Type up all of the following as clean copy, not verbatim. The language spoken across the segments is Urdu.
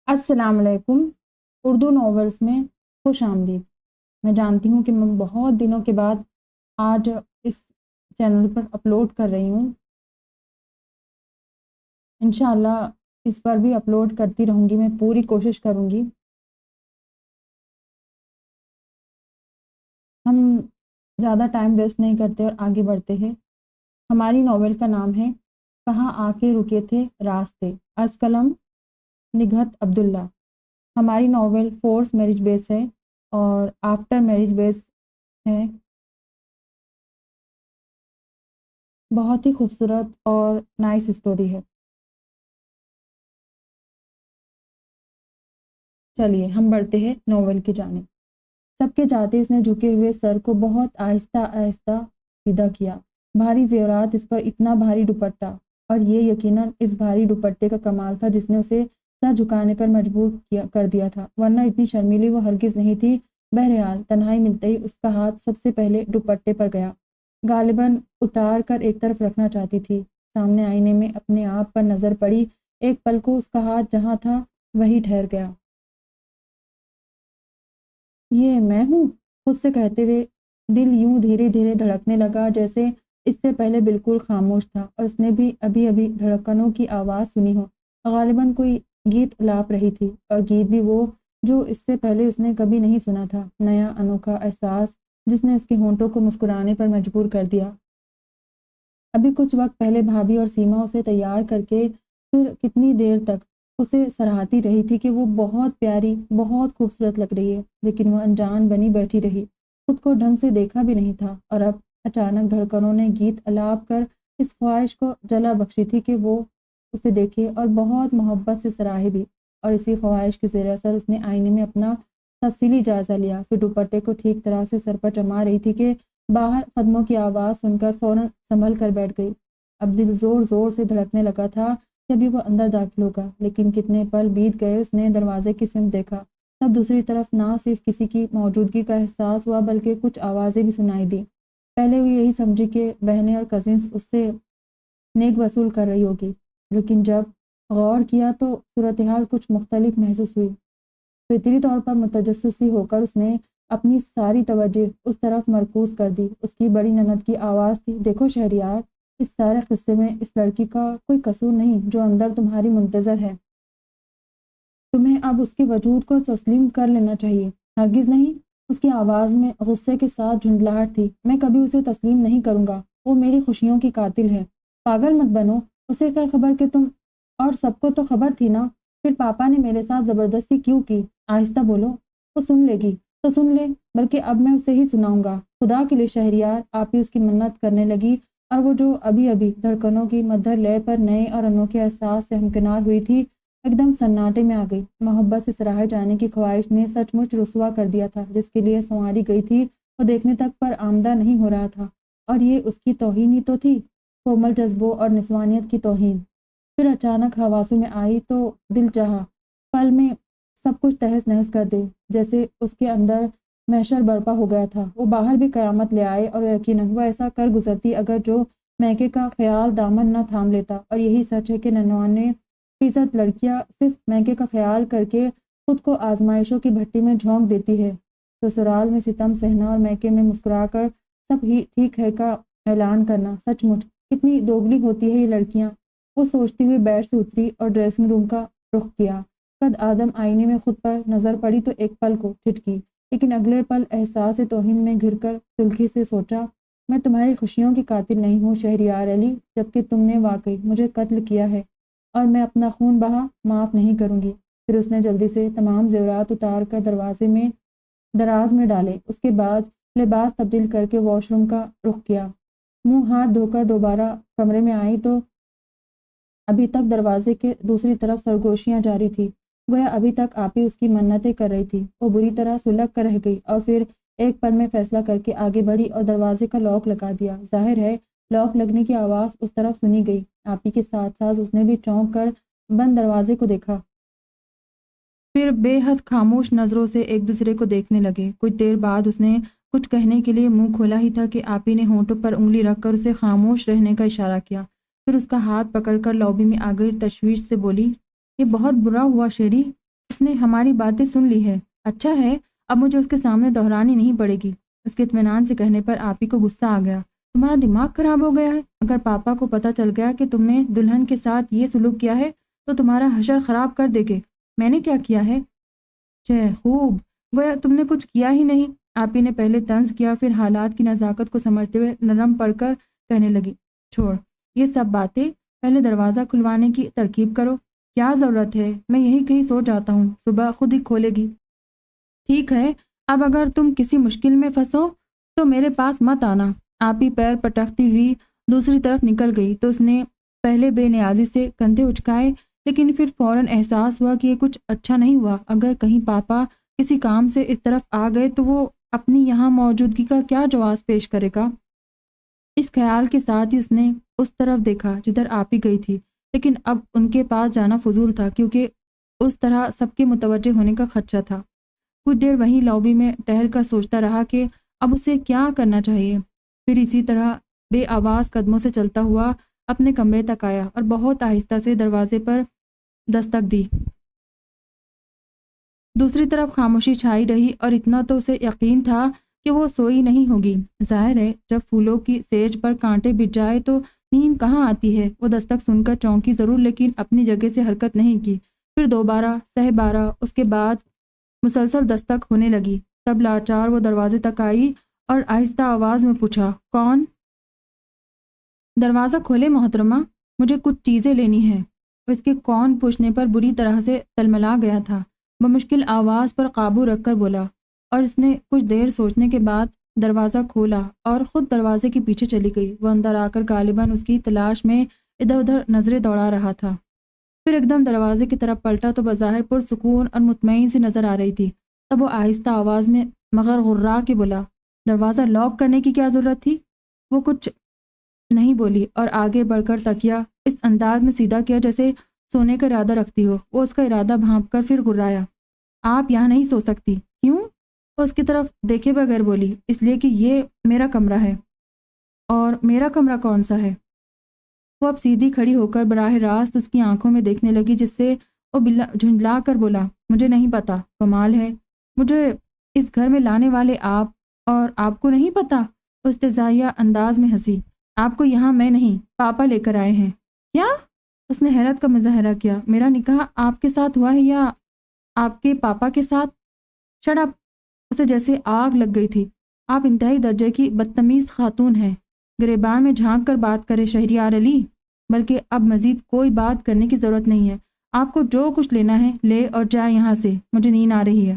السلام علیکم۔ اردو ناولز میں خوش آمدید۔ میں جانتی ہوں کہ میں بہت دنوں کے بعد آج اس چینل پر اپلوڈ کر رہی ہوں۔ انشاءاللہ اس پر بھی اپلوڈ کرتی رہوں گی، میں پوری کوشش کروں گی۔ ہم زیادہ ٹائم ویسٹ نہیں کرتے اور آگے بڑھتے ہیں۔ ہماری ناول کا نام ہے کہاں آ کے رکے تھے راستے، از قلم نگہت عبداللہ۔ ہماری ناول فورس میرج بیس ہے اور آفٹر میرج بیس ہے۔ بہت ہی خوبصورت اور نائس اسٹوری ہے۔ چلیے ہم بڑھتے ہیں ناول کی جانب۔ سب کے چاہتے اس نے جھکے ہوئے سر کو بہت آہستہ آہستہ سیدھا کیا۔ بھاری زیورات، اس پر اتنا بھاری دوپٹہ، اور یہ یقیناً اس بھاری دوپٹے کا کمال تھا جس نے اسے سر جھکانے پر مجبور کر دیا تھا، ورنہ اتنی شرمیلی وہ ہرگز نہیں تھی۔ بہرحال تنہائی ملتے ہی اس کا ہاتھ سب سے پہلے دوپٹے پر گیا۔ غالباً اتار کر ایک طرف رکھنا چاہتی تھی۔ سامنے آئینے میں اپنے آپ پر نظر پڑی، ایک پل کو اس کا ہاتھ جہاں تھا وہی ٹھہر گیا۔ یہ میں ہوں، خود سے کہتے ہوئے دل یوں دھیرے دھیرے دھڑکنے لگا جیسے اس سے پہلے بالکل خاموش تھا اور اس نے بھی ابھی ابھی دھڑکنوں کی آواز سنی ہو۔ غالباً کوئی گیت الاپ رہی تھی، اور گیت بھی وہ جو اس سے پہلے اس نے کبھی نہیں سنا تھا۔ نیا انوکھا احساس جس نے اس کے ہونٹوں کو مسکرانے پر مجبور کر دیا۔ ابھی کچھ وقت پہلے بھابھی اور سیما اسے تیار کر کے پھر کتنی دیر تک اسے سراہتی رہی تھی کہ وہ بہت پیاری، بہت خوبصورت لگ رہی ہے، لیکن وہ انجان بنی بیٹھی رہی، خود کو ڈھنگ سے دیکھا بھی نہیں تھا۔ اور اب اچانک دھڑکنوں نے گیت الاپ کر اس خواہش کو جلا بخشی تھی کہ وہ اسے دیکھے اور بہت محبت سے سراہے بھی، اور اسی خواہش کے زیر اثر اس نے آئینے میں اپنا تفصیلی جائزہ لیا، پھر دوپٹے کو ٹھیک طرح سے سر پر جما رہی تھی کہ باہر قدموں کی آواز سن کر فوراً سنبھل کر بیٹھ گئی۔ اب دل زور زور سے دھڑکنے لگا تھا کہ ابھی وہ اندر داخل ہوگا، لیکن کتنے پل بیت گئے اس نے دروازے کی سمت دیکھا، تب دوسری طرف نہ صرف کسی کی موجودگی کا احساس ہوا بلکہ کچھ آوازیں بھی سنائی دی۔ پہلے وہ یہی سمجھی کہ بہنیں اور کزنس اس سے نیک وصول کر رہی ہوگی، لیکن جب غور کیا تو صورتحال کچھ مختلف محسوس ہوئی۔ فطری طور پر متجسسی ہو کر اس نے اپنی ساری توجہ اس طرف مرکوز کر دی۔ اس کی بڑی نند کی آواز تھی، دیکھو شہریار، اس سارے قصے میں اس لڑکی کا کوئی قصور نہیں جو اندر تمہاری منتظر ہے۔ تمہیں اب اس کے وجود کو تسلیم کر لینا چاہیے۔ ہرگز نہیں، اس کی آواز میں غصے کے ساتھ جھنجھلاہٹ تھی۔ میں کبھی اسے تسلیم نہیں کروں گا، وہ میری خوشیوں کی قاتل ہے۔ پاگل مت بنو، اسے کیا خبر کہ تم، اور سب کو تو خبر تھی نا، پھر پاپا نے میرے ساتھ زبردستی کیوں کی؟ آہستہ بولو، وہ سن لے گی تو سن لے، بلکہ اب میں اسے ہی سناؤں گا۔ خدا کے لیے شہریار، آپ ہی اس کی منت کرنے لگی، اور وہ جو ابھی ابھی دھڑکنوں کی مدھر لے پر نئے اور انوکھے احساس سے ہمکنار ہوئی تھی، ایک دم سناٹے میں آ گئی۔ محبت سے سراہے جانے کی خواہش نے سچ مچ رسوا کر دیا تھا، جس کے لیے سنواری گئی تھی وہ دیکھنے تک پر آمدہ نہیں ہو رہا تھا، اور یہ اس کی توہین ہی تو تھی، کومل جذبوں اور نسوانیت کی توہین۔ پھر اچانک حواسوں میں آئی تو دل چاہا پل میں سب کچھ تہس نہس کر دے، جیسے اس کے اندر محشر برپا ہو گیا تھا، وہ باہر بھی قیامت لے آئے، اور یقیناً وہ ایسا کر گزرتی اگر جو میکے کا خیال دامن نہ تھام لیتا۔ اور یہی سچ ہے کہ 99% لڑکیاں صرف میکے کا خیال کر کے خود کو آزمائشوں کی بھٹی میں جھونک دیتی ہے۔ سسرال میں ستم سہنا اور میکے میں مسکرا کر سب ہی ٹھیک ہے کا اعلان کرنا، سچ مچ کتنی دوگلی ہوتی ہے یہ لڑکیاں۔ وہ سوچتی ہوئی بیڈ سے اتری اور ڈریسنگ روم کا رخ کیا۔ قد آدم آئینے میں خود پر نظر پڑی تو ایک پل کو ٹھٹکی، لیکن اگلے پل احساس توہین میں گھر کر تلخی سے سوچا، میں تمہاری خوشیوں کی قاتل نہیں ہوں شہریار علی، جبکہ تم نے واقعی مجھے قتل کیا ہے، اور میں اپنا خون بہا معاف نہیں کروں گی۔ پھر اس نے جلدی سے تمام زیورات اتار کر دراز میں ڈالے، اس کے بعد لباس تبدیل کر کے واش روم کا رخ کیا۔ منہ ہاتھ دھو کر دوبارہ کمرے میں آئی تو ابھی تک دروازے کے دوسری طرف سرگوشیاں جاری تھی، گویا ابھی تک آپ ہی اس کی منتیں کر رہی تھی۔ وہ بری طرح سلگ کر رہ گئی اور پھر ایک پل میں فیصلہ کر کے آگے بڑھی اور دروازے کا لاک لگا دیا۔ ظاہر ہے لاک لگنے کی آواز اس طرف سنی گئی۔ آپ ہی کے ساتھ ساتھ اس نے بھی چونک کر بند دروازے کو دیکھا۔ پھر بے حد خاموش نظروں سے ایک دوسرے کو دیکھنے لگے۔ کچھ دیر بعد اس نے کچھ کہنے کے لیے منہ کھولا ہی تھا کہ آپی نے ہونٹوں پر انگلی رکھ کر اسے خاموش رہنے کا اشارہ کیا، پھر اس کا ہاتھ پکڑ کر لابی میں آ گئی، تشویش سے بولی، یہ بہت برا ہوا شیری، اس نے ہماری باتیں سن لی ہے۔ اچھا ہے، اب مجھے اس کے سامنے دہرانی نہیں پڑے گی۔ اس کے اطمینان سے کہنے پر آپ ہی کو غصہ آ گیا۔ تمہارا دماغ خراب ہو گیا ہے؟ اگر پاپا کو پتہ چل گیا کہ تم نے دلہن کے ساتھ یہ سلوک کیا ہے تو تمہارا حشر خراب کر دے گے۔ میں نے کیا کیا ہے؟ خوب، گویا تم نے کچھ کیا ہی نہیں۔ آپ ہی نے پہلے طنز کیا، پھر حالات کی نزاکت کو سمجھتے ہوئے نرم پڑ کر کہنے لگی، چھوڑ یہ سب باتیں، پہلے دروازہ کھلوانے کی ترکیب کرو۔ کیا ضرورت ہے؟ میں یہی کہیں سو جاتا ہوں، صبح خود ہی کھولے گی۔ ٹھیک ہے، اب اگر تم کسی مشکل میں پھنسو تو میرے پاس مت آنا۔ آپ ہی پیر پٹکتی ہوئی دوسری طرف نکل گئی تو اس نے پہلے بے نیازی سے کندھے اچکائے، لیکن پھر فوراً احساس ہوا کہ یہ کچھ اچھا نہیں ہوا۔ اگر کہیں پاپا کسی کام سے اس طرف آ گئے تو وہ اپنی یہاں موجودگی کا کیا جواز پیش کرے گا؟ اس خیال کے ساتھ ہی اس نے اس طرف دیکھا جدھر آپ ہی گئی تھی، لیکن اب ان کے پاس جانا فضول تھا کیونکہ اس طرح سب کے متوجہ ہونے کا خدشہ تھا۔ کچھ دیر وہیں لابی میں ٹہل کر سوچتا رہا کہ اب اسے کیا کرنا چاہیے۔ پھر اسی طرح بے آواز قدموں سے چلتا ہوا اپنے کمرے تک آیا اور بہت آہستہ سے دروازے پر دستک دی۔ دوسری طرف خاموشی چھائی رہی اور اتنا تو اسے یقین تھا کہ وہ سوئی نہیں ہوگی۔ ظاہر ہے جب پھولوں کی سیج پر کانٹے بچھ جائے تو نیند کہاں آتی ہے۔ وہ دستک سن کر چونکی ضرور، لیکن اپنی جگہ سے حرکت نہیں کی۔ پھر دوبارہ، سہ بارہ، اس کے بعد مسلسل دستک ہونے لگی۔ تب لاچار وہ دروازے تک آئی اور آہستہ آواز میں پوچھا، کون؟ دروازہ کھولے محترمہ، مجھے کچھ چیزیں لینی ہیں۔ اس کے کون پوچھنے پر بری طرح سے تلملا گیا تھا۔ بمشکل آواز پر قابو رکھ کر بولا، اور اس نے کچھ دیر سوچنے کے بعد دروازہ کھولا اور خود دروازے کے پیچھے چلی گئی۔ وہ اندر آ کر غالباً اس کی تلاش میں ادھر ادھر نظریں دوڑا رہا تھا۔ پھر ایک دم دروازے کی طرف پلٹا تو بظاہر پرسکون اور مطمئن سی نظر آ رہی تھی۔ تب وہ آہستہ آواز میں مگر غرا کے بولا، دروازہ لاک کرنے کی کیا ضرورت تھی؟ وہ کچھ نہیں بولی اور آگے بڑھ کر تکیا اس انداز میں سیدھا کیا جیسے سونے کا ارادہ رکھتی ہو۔ وہ اس کا ارادہ بھانپ کر پھر غرایا، آپ یہاں نہیں سو سکتی۔ کیوں؟ وہ اس کی طرف دیکھے بغیر بولی، اس لیے کہ یہ میرا کمرہ ہے۔ اور میرا کمرہ کون سا ہے؟ وہ اب سیدھی کھڑی ہو کر براہ راست اس کی آنکھوں میں دیکھنے لگی، جس سے وہ جھنجلا کر بولا، مجھے نہیں پتا۔ کمال ہے، مجھے اس گھر میں لانے والے آپ، اور آپ کو نہیں پتا؟ وہ استہزائیہ انداز میں ہنسی، آپ کو یہاں میں نہیں، پاپا لے کر آئے ہیں۔ کیا؟ اس نے حیرت کا مظاہرہ کیا، میرا نکاح آپ کے ساتھ ہوا ہے یا آپ کے پاپا کے ساتھ؟ Shut up! اسے جیسے آگ لگ گئی تھی۔ آپ انتہائی درجے کی بدتمیز خاتون ہیں۔ گریبان میں جھانک کر بات کرے شہریار علی، بلکہ اب مزید کوئی بات کرنے کی ضرورت نہیں ہے۔ آپ کو جو کچھ لینا ہے لے اور جائیں یہاں سے، مجھے نیند آ رہی ہے۔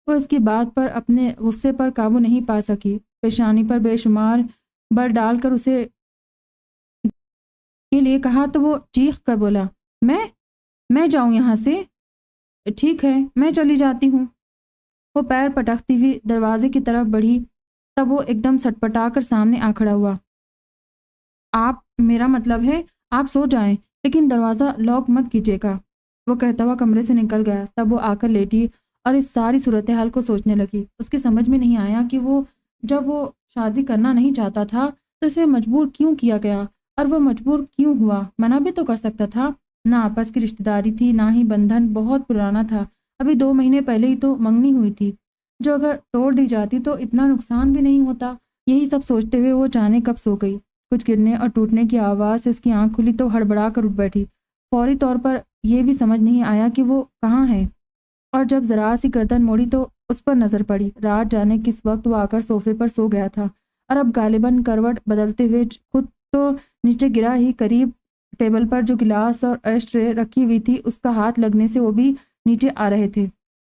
وہ اس کی بات پر اپنے غصے پر قابو نہیں پا سکی، پیشانی پر بے شمار بر ڈال کر اسے کے لیے کہا تو وہ چیخ کر بولا، میں جاؤں یہاں سے؟ ٹھیک ہے، میں چلی جاتی ہوں۔ وہ پیر پٹکتی ہوئی دروازے کی طرف بڑھی، تب وہ ایک دم سٹپٹا کر سامنے آ کھڑا ہوا۔ آپ، میرا مطلب ہے آپ سو جائیں، لیکن دروازہ لاک مت کیجیے گا۔ وہ کہتا ہوا کمرے سے نکل گیا۔ تب وہ آ کر لیٹی اور اس ساری صورتحال کو سوچنے لگی۔ اس کی سمجھ میں نہیں آیا کہ جب وہ شادی کرنا نہیں چاہتا تھا تو اسے مجبور کیوں کیا گیا، اور وہ مجبور کیوں ہوا؟ منع بھی تو کر سکتا تھا۔ نہ آپس کی رشتہ داری تھی، نہ ہی بندھن بہت پرانا تھا، ابھی 2 مہینے پہلے ہی تو منگنی ہوئی تھی، جو اگر توڑ دی جاتی تو اتنا نقصان بھی نہیں ہوتا۔ یہی سب سوچتے ہوئے وہ جانے کب سو گئی۔ کچھ گرنے اور ٹوٹنے کی آواز سے اس کی آنکھ کھلی تو ہڑبڑا کر اٹھ بیٹھی۔ فوری طور پر یہ بھی سمجھ نہیں آیا کہ وہ کہاں ہے، اور جب ذرا سی گردن موڑی تو اس پر نظر پڑی۔ رات جانے کس وقت وہ آ کر صوفے پر سو گیا تھا، اور اب غالباً کروٹ بدلتے ہوئے خود تو نیچے گرا ہی، قریب ٹیبل پر جو گلاس اور ایش ٹرے رکھی ہوئی تھی اس کا ہاتھ لگنے سے وہ بھی نیچے آ رہے تھے۔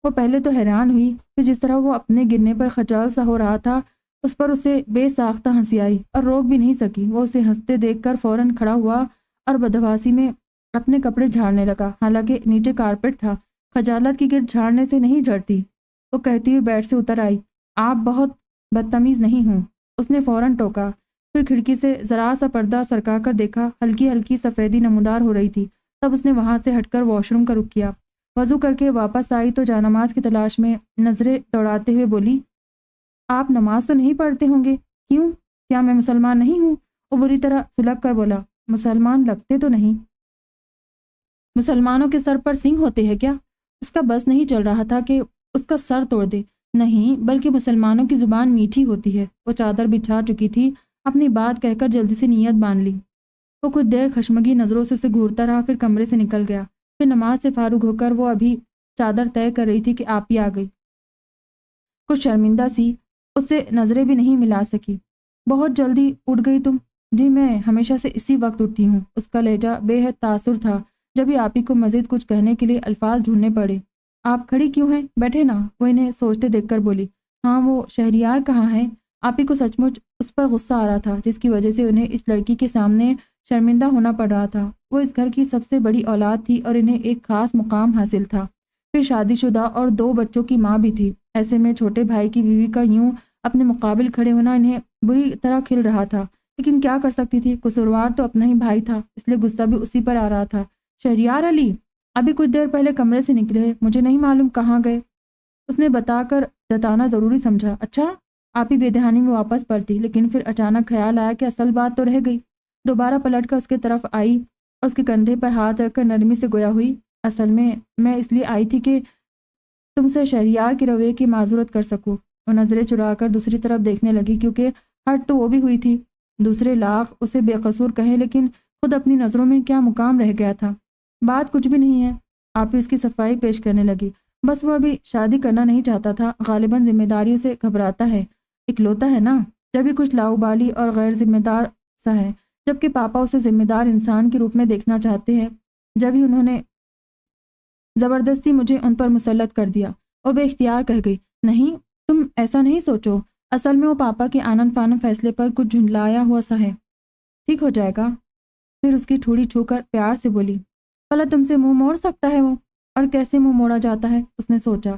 وہ پہلے تو حیران ہوئی، پھر جس طرح وہ اپنے گرنے پر خجال سا ہو رہا تھا اس پر اسے بے ساختہ ہنسی آئی اور روک بھی نہیں سکی۔ وہ اسے ہنستے دیکھ کر فوراً کھڑا ہوا اور بدحواسی میں اپنے کپڑے جھاڑنے لگا، حالانکہ نیچے کارپیٹ تھا۔ خجالت کی گرد جھاڑنے سے نہیں جھڑتی، وہ کہتی ہوئی بیڈ سے اتر آئی۔ آپ بہت بدتمیز نہیں ہوں، اس نے فوراً ٹوکا۔ پھر کھڑکی سے ذرا سا پردہ سرکا کر دیکھا، ہلکی ہلکی سفیدی نمودار ہو رہی تھی۔ تب اس نے وہاں سے ہٹ کر واش روم کا رخ کیا۔ وضو کر کے واپس آئی تو جانماز کی تلاش میں نظریں دوڑاتے ہوئے بولی، آپ نماز تو نہیں پڑھتے ہوں گے؟ کیوں؟ کیا میں مسلمان نہیں ہوں؟ وہ بری طرح سلگ کر بولا، مسلمان لگتے تو نہیں۔ مسلمانوں کے سر پر سنگ ہوتے ہیں کیا؟ اس کا بس نہیں چل رہا تھا کہ اس کا سر توڑ دے، نہیں بلکہ مسلمانوں کی زبان میٹھی ہوتی ہے۔ وہ چادر بچھا چکی تھی، اپنی بات کہہ کر جلدی سے نیت باندھ لی۔ وہ کچھ دیر خشمگی نظروں سے اسے گھورتا رہا، پھر کمرے سے نکل گیا۔ پھر نماز سے فارغ ہو کر وہ ابھی چادر طے کر رہی تھی کہ آپ ہی آ گئی۔ کچھ شرمندہ سی اس سے نظریں بھی نہیں ملا سکی۔ بہت جلدی اٹھ گئی تم؟ جی میں ہمیشہ سے اسی وقت اٹھتی ہوں۔ اس کا لہجہ بے حد تاثر تھا، جب ہی آپ ہی کو مزید کچھ کہنے کے لیے الفاظ ڈھونڈنے پڑے۔ آپ کھڑی کیوں ہیں؟ بیٹھے نا، وہ انہیں سوچتے دیکھ کر بولی۔ ہاں وہ شہریار کہاں ہے؟ آپ ہی کو سچ مچ اس پر غصہ آ رہا تھا، جس کی وجہ سے انہیں اس لڑکی کے سامنے شرمندہ ہونا پڑ رہا تھا۔ وہ اس گھر کی سب سے بڑی اولاد تھی اور انہیں ایک خاص مقام حاصل تھا، پھر شادی شدہ اور 2 بچوں کی ماں بھی تھی۔ ایسے میں چھوٹے بھائی کی بیوی کا یوں اپنے مقابل کھڑے ہونا انہیں بری طرح کھل رہا تھا، لیکن کیا کر سکتی تھی؟ قصوروار تو اپنا ہی بھائی تھا، اس لیے غصہ بھی اسی پر آ رہا تھا۔ شہریار علی ابھی کچھ دیر پہلے کمرے سے نکلے، مجھے نہیں معلوم کہاں گئے۔ اس نے بتا کر جتانا ضروری سمجھا۔ اچھا؟ آپ ہی بے دہانی میں واپس پلٹی، لیکن پھر اچانک خیال آیا کہ اصل بات تو رہ گئی۔ دوبارہ پلٹ کر اس کے طرف آئی اور اس کے کندھے پر ہاتھ رکھ کر نرمی سے گویا ہوئی، اصل میں اس لیے آئی تھی کہ تم سے شہریار کے رویے کی معذرت کر سکوں۔ وہ نظریں چرا کر دوسری طرف دیکھنے لگی، کیونکہ ہٹ تو وہ بھی ہوئی تھی۔ دوسرے لاکھ اسے بے قصور کہیں، لیکن خود اپنی نظروں میں کیا مقام رہ گیا تھا؟ بات کچھ بھی نہیں ہے۔ آپ ہی اس کی صفائی پیش کرنے لگی۔ بس وہ ابھی شادی کرنا نہیں چاہتا تھا، غالباً ذمہ داریوں سے گھبراتا ہے، اکلوتا ہے نا، جبھی کچھ لاؤبالی اور غیر ذمہ دار سا ہے، جبکہ پاپا اسے ذمہ دار انسان کے روپ میں دیکھنا چاہتے ہیں، جبھی انہوں نے زبردستی مجھے ان پر مسلط کر دیا۔ وہ بے اختیار کہہ گئی، نہیں تم ایسا نہیں سوچو، اصل میں وہ پاپا کے آنن فانن فیصلے پر کچھ جھنجلایا ہوا سا ہے، ٹھیک ہو جائے گا۔ پھر اس کی ٹھوڑی چھو کر پیار سے بولی، بھلا تم سے منہ موڑ سکتا ہے وہ؟ اور کیسے منہ موڑا جاتا ہے؟ اس نے سوچا۔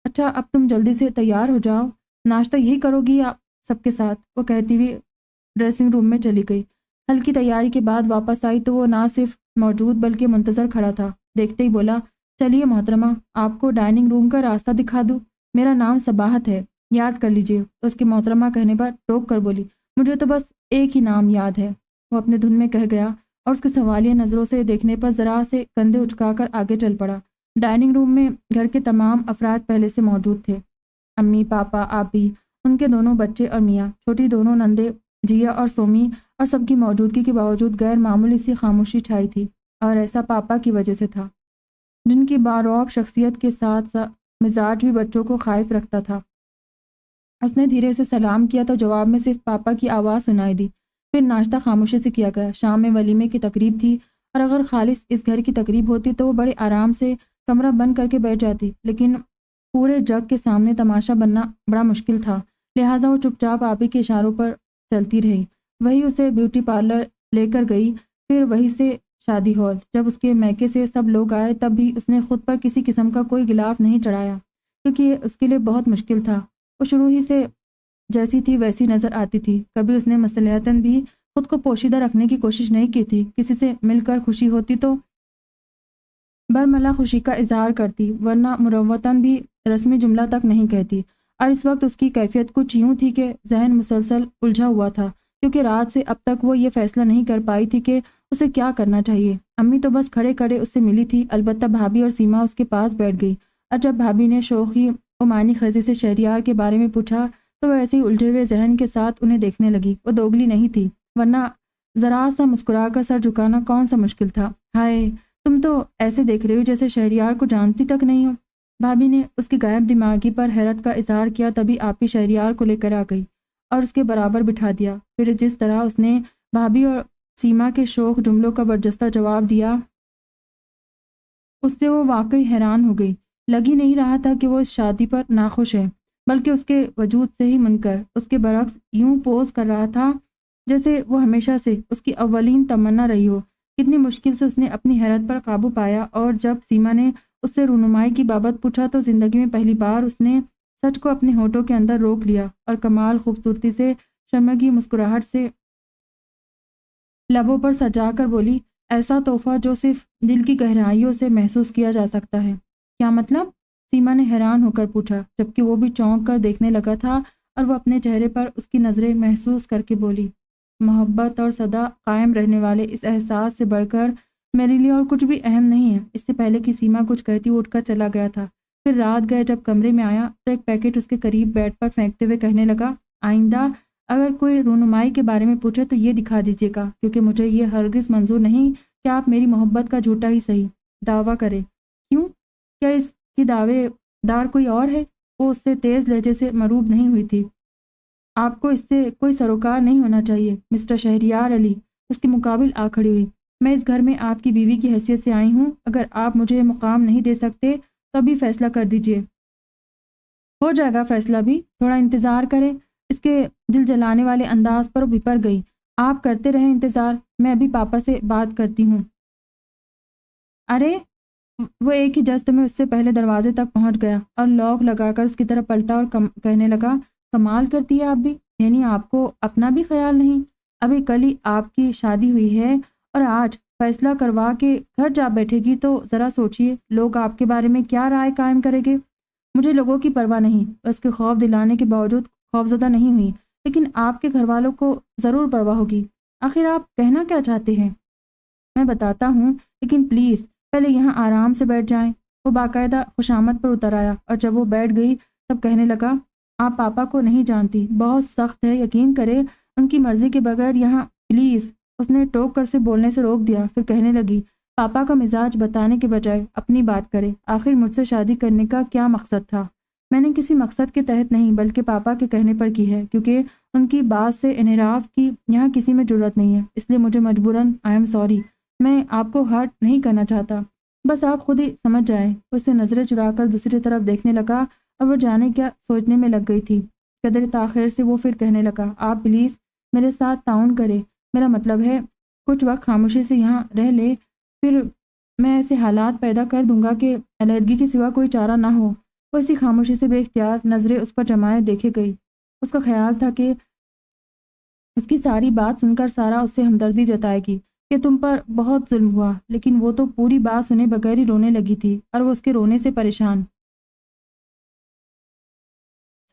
اچھا اب تم جلدی سے تیار ہو جاؤ، ناشتہ یہی کرو گی آپ سب کے ساتھ؟ وہ کہتی ہوئی ڈریسنگ روم میں چلی گئی۔ ہلکی تیاری کے بعد واپس آئی تو وہ نہ صرف موجود بلکہ منتظر کھڑا تھا۔ دیکھتے ہی بولا، چلیے محترمہ، آپ کو ڈائننگ روم کا راستہ دکھا دوں، میرا نام صباحت ہے، یاد کر لیجئے۔ اس کے محترمہ کہنے پر ٹوک کر بولی، مجھے تو بس ایک ہی نام یاد ہے۔ وہ اپنے دھن میں کہہ گیا اور اس کے سوالیہ نظروں سے دیکھنے پر ذرا سے کندھے اچکا کر آگے چل پڑا۔ ڈائننگ روم میں گھر کے تمام افراد پہلے سے موجود تھے، امی، پاپا، آپی، ان کے دونوں بچے اور میاں، چھوٹی دونوں نندے جیا اور سومی، اور سب کی موجودگی کے باوجود غیر معمولی سی خاموشی چھائی تھی، اور ایسا پاپا کی وجہ سے تھا، جن کی باروب شخصیت کے ساتھ ساتھ مزاج بھی بچوں کو خائف رکھتا تھا۔ اس نے دھیرے سے سلام کیا تو جواب میں صرف پاپا کی آواز سنائی دی۔ پھر ناشتہ خاموشی سے کیا گیا۔ شام میں ولیمے کی تقریب تھی، اور اگر خالص اس گھر کی تقریب ہوتی تو وہ بڑے آرام سے کمرہ بند کر کے بیٹھ جاتی، لیکن پورے جگ کے سامنے تماشا بننا بڑا مشکل تھا، لہٰذا وہ چپ چاپ آپی کے اشاروں پر چلتی رہی۔ وہی اسے بیوٹی پارلر لے کر گئی، پھر وہی سے شادی ہال۔ جب اس کے میکے سے سب لوگ آئے تب بھی اس نے خود پر کسی قسم کا کوئی غلاف نہیں چڑھایا، کیونکہ یہ اس کے لیے بہت مشکل تھا۔ وہ شروع ہی سے جیسی تھی ویسی نظر آتی تھی، کبھی اس نے مصلحتاً بھی خود کو پوشیدہ رکھنے کی کوشش نہیں کی تھی۔ کسی سے مل کر خوشی ہوتی تو برملا خوشی کا اظہار کرتی، ورنہ مروتاً بھی رسمی جملہ تک نہیں کہتی۔ اور اس وقت اس کی کیفیت کچھ یوں تھی کہ ذہن مسلسل الجھا ہوا تھا، کیونکہ رات سے اب تک وہ یہ فیصلہ نہیں کر پائی تھی کہ اسے کیا کرنا چاہیے۔ امی تو بس کھڑے کھڑے اس سے ملی تھی، البتہ بھابھی اور سیما اس کے پاس بیٹھ گئی، اور جب بھابھی نے شوخی عمانی خزی سے شہریار کے بارے میں پوچھا تو وہ ایسے ہی الجھے ہوئے ذہن کے ساتھ انہیں دیکھنے لگی۔ وہ دوگلی نہیں تھی، ورنہ ذرا سا مسکرا کر سر جھکانا کون سا مشکل تھا۔ ہائے، تم تو ایسے دیکھ رہی ہو جیسے شہریار کو جانتی تک نہیں ہو۔ بھابھی نے اس کی غائب دماغی پر حیرت کا اظہار کیا، تبھی آپی شہریار کو لے کر آ گئی اور اس کے برابر بٹھا دیا۔ پھر جس طرح اس نے بھابھی اور سیما کے شوخ جملوں کا برجستہ جواب دیا، اس سے وہ واقعی حیران ہو گئی۔ لگ ہی نہیں رہا تھا کہ وہ اس شادی پر ناخوش ہے، بلکہ اس کے وجود سے ہی منکر۔ اس کے برعکس یوں پوز کر رہا تھا جیسے وہ ہمیشہ سے اس کی اولین تمنا رہی ہو۔ کتنی مشکل سے اس نے اپنی حیرت پر قابو پایا، اور جب سیما نے اس سے رونمائی کی بابت پوچھا تو زندگی میں پہلی بار اس نے سچ کو اپنے ہونٹوں کے اندر روک لیا، اور کمال خوبصورتی سے شرمگی مسکراہٹ سے لبوں پر سجا کر بولی، ایسا تحفہ جو صرف دل کی گہرائیوں سے محسوس کیا جا سکتا ہے۔ کیا مطلب؟ سیما نے حیران ہو کر پوچھا، جبکہ وہ بھی چونک کر دیکھنے لگا تھا، اور وہ اپنے چہرے پر اس کی نظریں محسوس کر کے بولی، محبت اور سدا قائم رہنے والے اس احساس سے بڑھ کر میرے لیے اور کچھ بھی اہم نہیں ہے۔ اس سے پہلے کہ سیما کچھ کہتی وہ اٹھ کر چلا گیا تھا۔ پھر رات گئے جب کمرے میں آیا تو ایک پیکٹ اس کے قریب بیڈ پر پھینکتے ہوئے کہنے لگا، آئندہ اگر کوئی رونمائی کے بارے میں پوچھے تو یہ دکھا دیجیے گا، کیونکہ مجھے یہ ہرگز منظور نہیں کہ آپ میری محبت کا جھوٹا ہی صحیح دعویٰ کریں۔ کیوں؟ کیا اس کی دعوے دار کوئی اور ہے؟ وہ اس سے تیز لہجے سے مروب نہیں ہوئی تھی۔ آپ کو اس سے کوئی سروکار نہیں ہونا چاہیے مسٹر شہریار علی، اس کے مقابل آ کھڑی ہوئی۔ میں اس گھر میں آپ کی بیوی کی حیثیت سے آئی ہوں، اگر آپ مجھے مقام نہیں دے سکتے تو ابھی فیصلہ کر دیجئے۔ ہو جائے گا فیصلہ بھی، تھوڑا انتظار کریں۔ اس کے دل جلانے والے انداز پر بھپر گئی۔ آپ کرتے رہیں انتظار، میں ابھی پاپا سے بات کرتی ہوں۔ ارے وہ ایک ہی جست میں اس سے پہلے دروازے تک پہنچ گیا اور لاک لگا کر اس کی طرف پلٹا اور کہنے لگا، کمال کرتی ہے آپ بھی، یعنی آپ کو اپنا بھی خیال نہیں؟ ابھی کل ہی آپ کی شادی ہوئی ہے اور آج فیصلہ کروا کے گھر جا بیٹھے گی تو ذرا سوچئے لوگ آپ کے بارے میں کیا رائے قائم کریں گے۔ مجھے لوگوں کی پرواہ نہیں، اس کے خوف دلانے کے باوجود خوفزدہ نہیں ہوئی، لیکن آپ کے گھر والوں کو ضرور پرواہ ہوگی۔ آخر آپ کہنا کیا چاہتے ہیں؟ میں بتاتا ہوں، لیکن پلیز پہلے یہاں آرام سے بیٹھ جائیں۔ وہ باقاعدہ خوشامد پر اتر آیا اور جب وہ بیٹھ گئی تب کہنے لگا، آپ پاپا کو نہیں جانتی، بہت سخت ہے، یقین کرے ان کی مرضی کے بغیر یہاں پلیز۔ اس نے ٹوک کر سے بولنے سے روک دیا، پھر کہنے لگی، پاپا کا مزاج بتانے کے بجائے اپنی بات کرے۔ آخر مجھ سے شادی کرنے کا کیا مقصد تھا؟ میں نے کسی مقصد کے تحت نہیں بلکہ پاپا کے کہنے پر کی ہے، کیونکہ ان کی بات سے انحراف کی یہاں کسی میں جرات نہیں ہے، اس لیے مجھے مجبوراً آئی ایم سوری، میں آپ کو ہرٹ نہیں کرنا چاہتا، بس آپ خود ہی سمجھ جائیں۔ اس سے نظریں چرا کر دوسری طرف دیکھنے لگا اور وہ جانے کیا سوچنے میں لگ گئی تھی۔ قدر تاخیر سے وہ پھر کہنے لگا، آپ پلیز میرے ساتھ تعاون کریں، میرا مطلب ہے کچھ وقت خاموشی سے یہاں رہ لے، پھر میں ایسے حالات پیدا کر دوں گا کہ علیحدگی کے سوا کوئی چارہ نہ ہو۔ وہ اسی خاموشی سے بے اختیار نظریں اس پر جمائے دیکھے گئی۔ اس کا خیال تھا کہ اس کی ساری بات سن کر سارا اس سے ہمدردی جتائے گی کہ تم پر بہت ظلم ہوا، لیکن وہ تو پوری بات سنے بغیر ہی رونے لگی تھی اور وہ اس کے رونے سے پریشان۔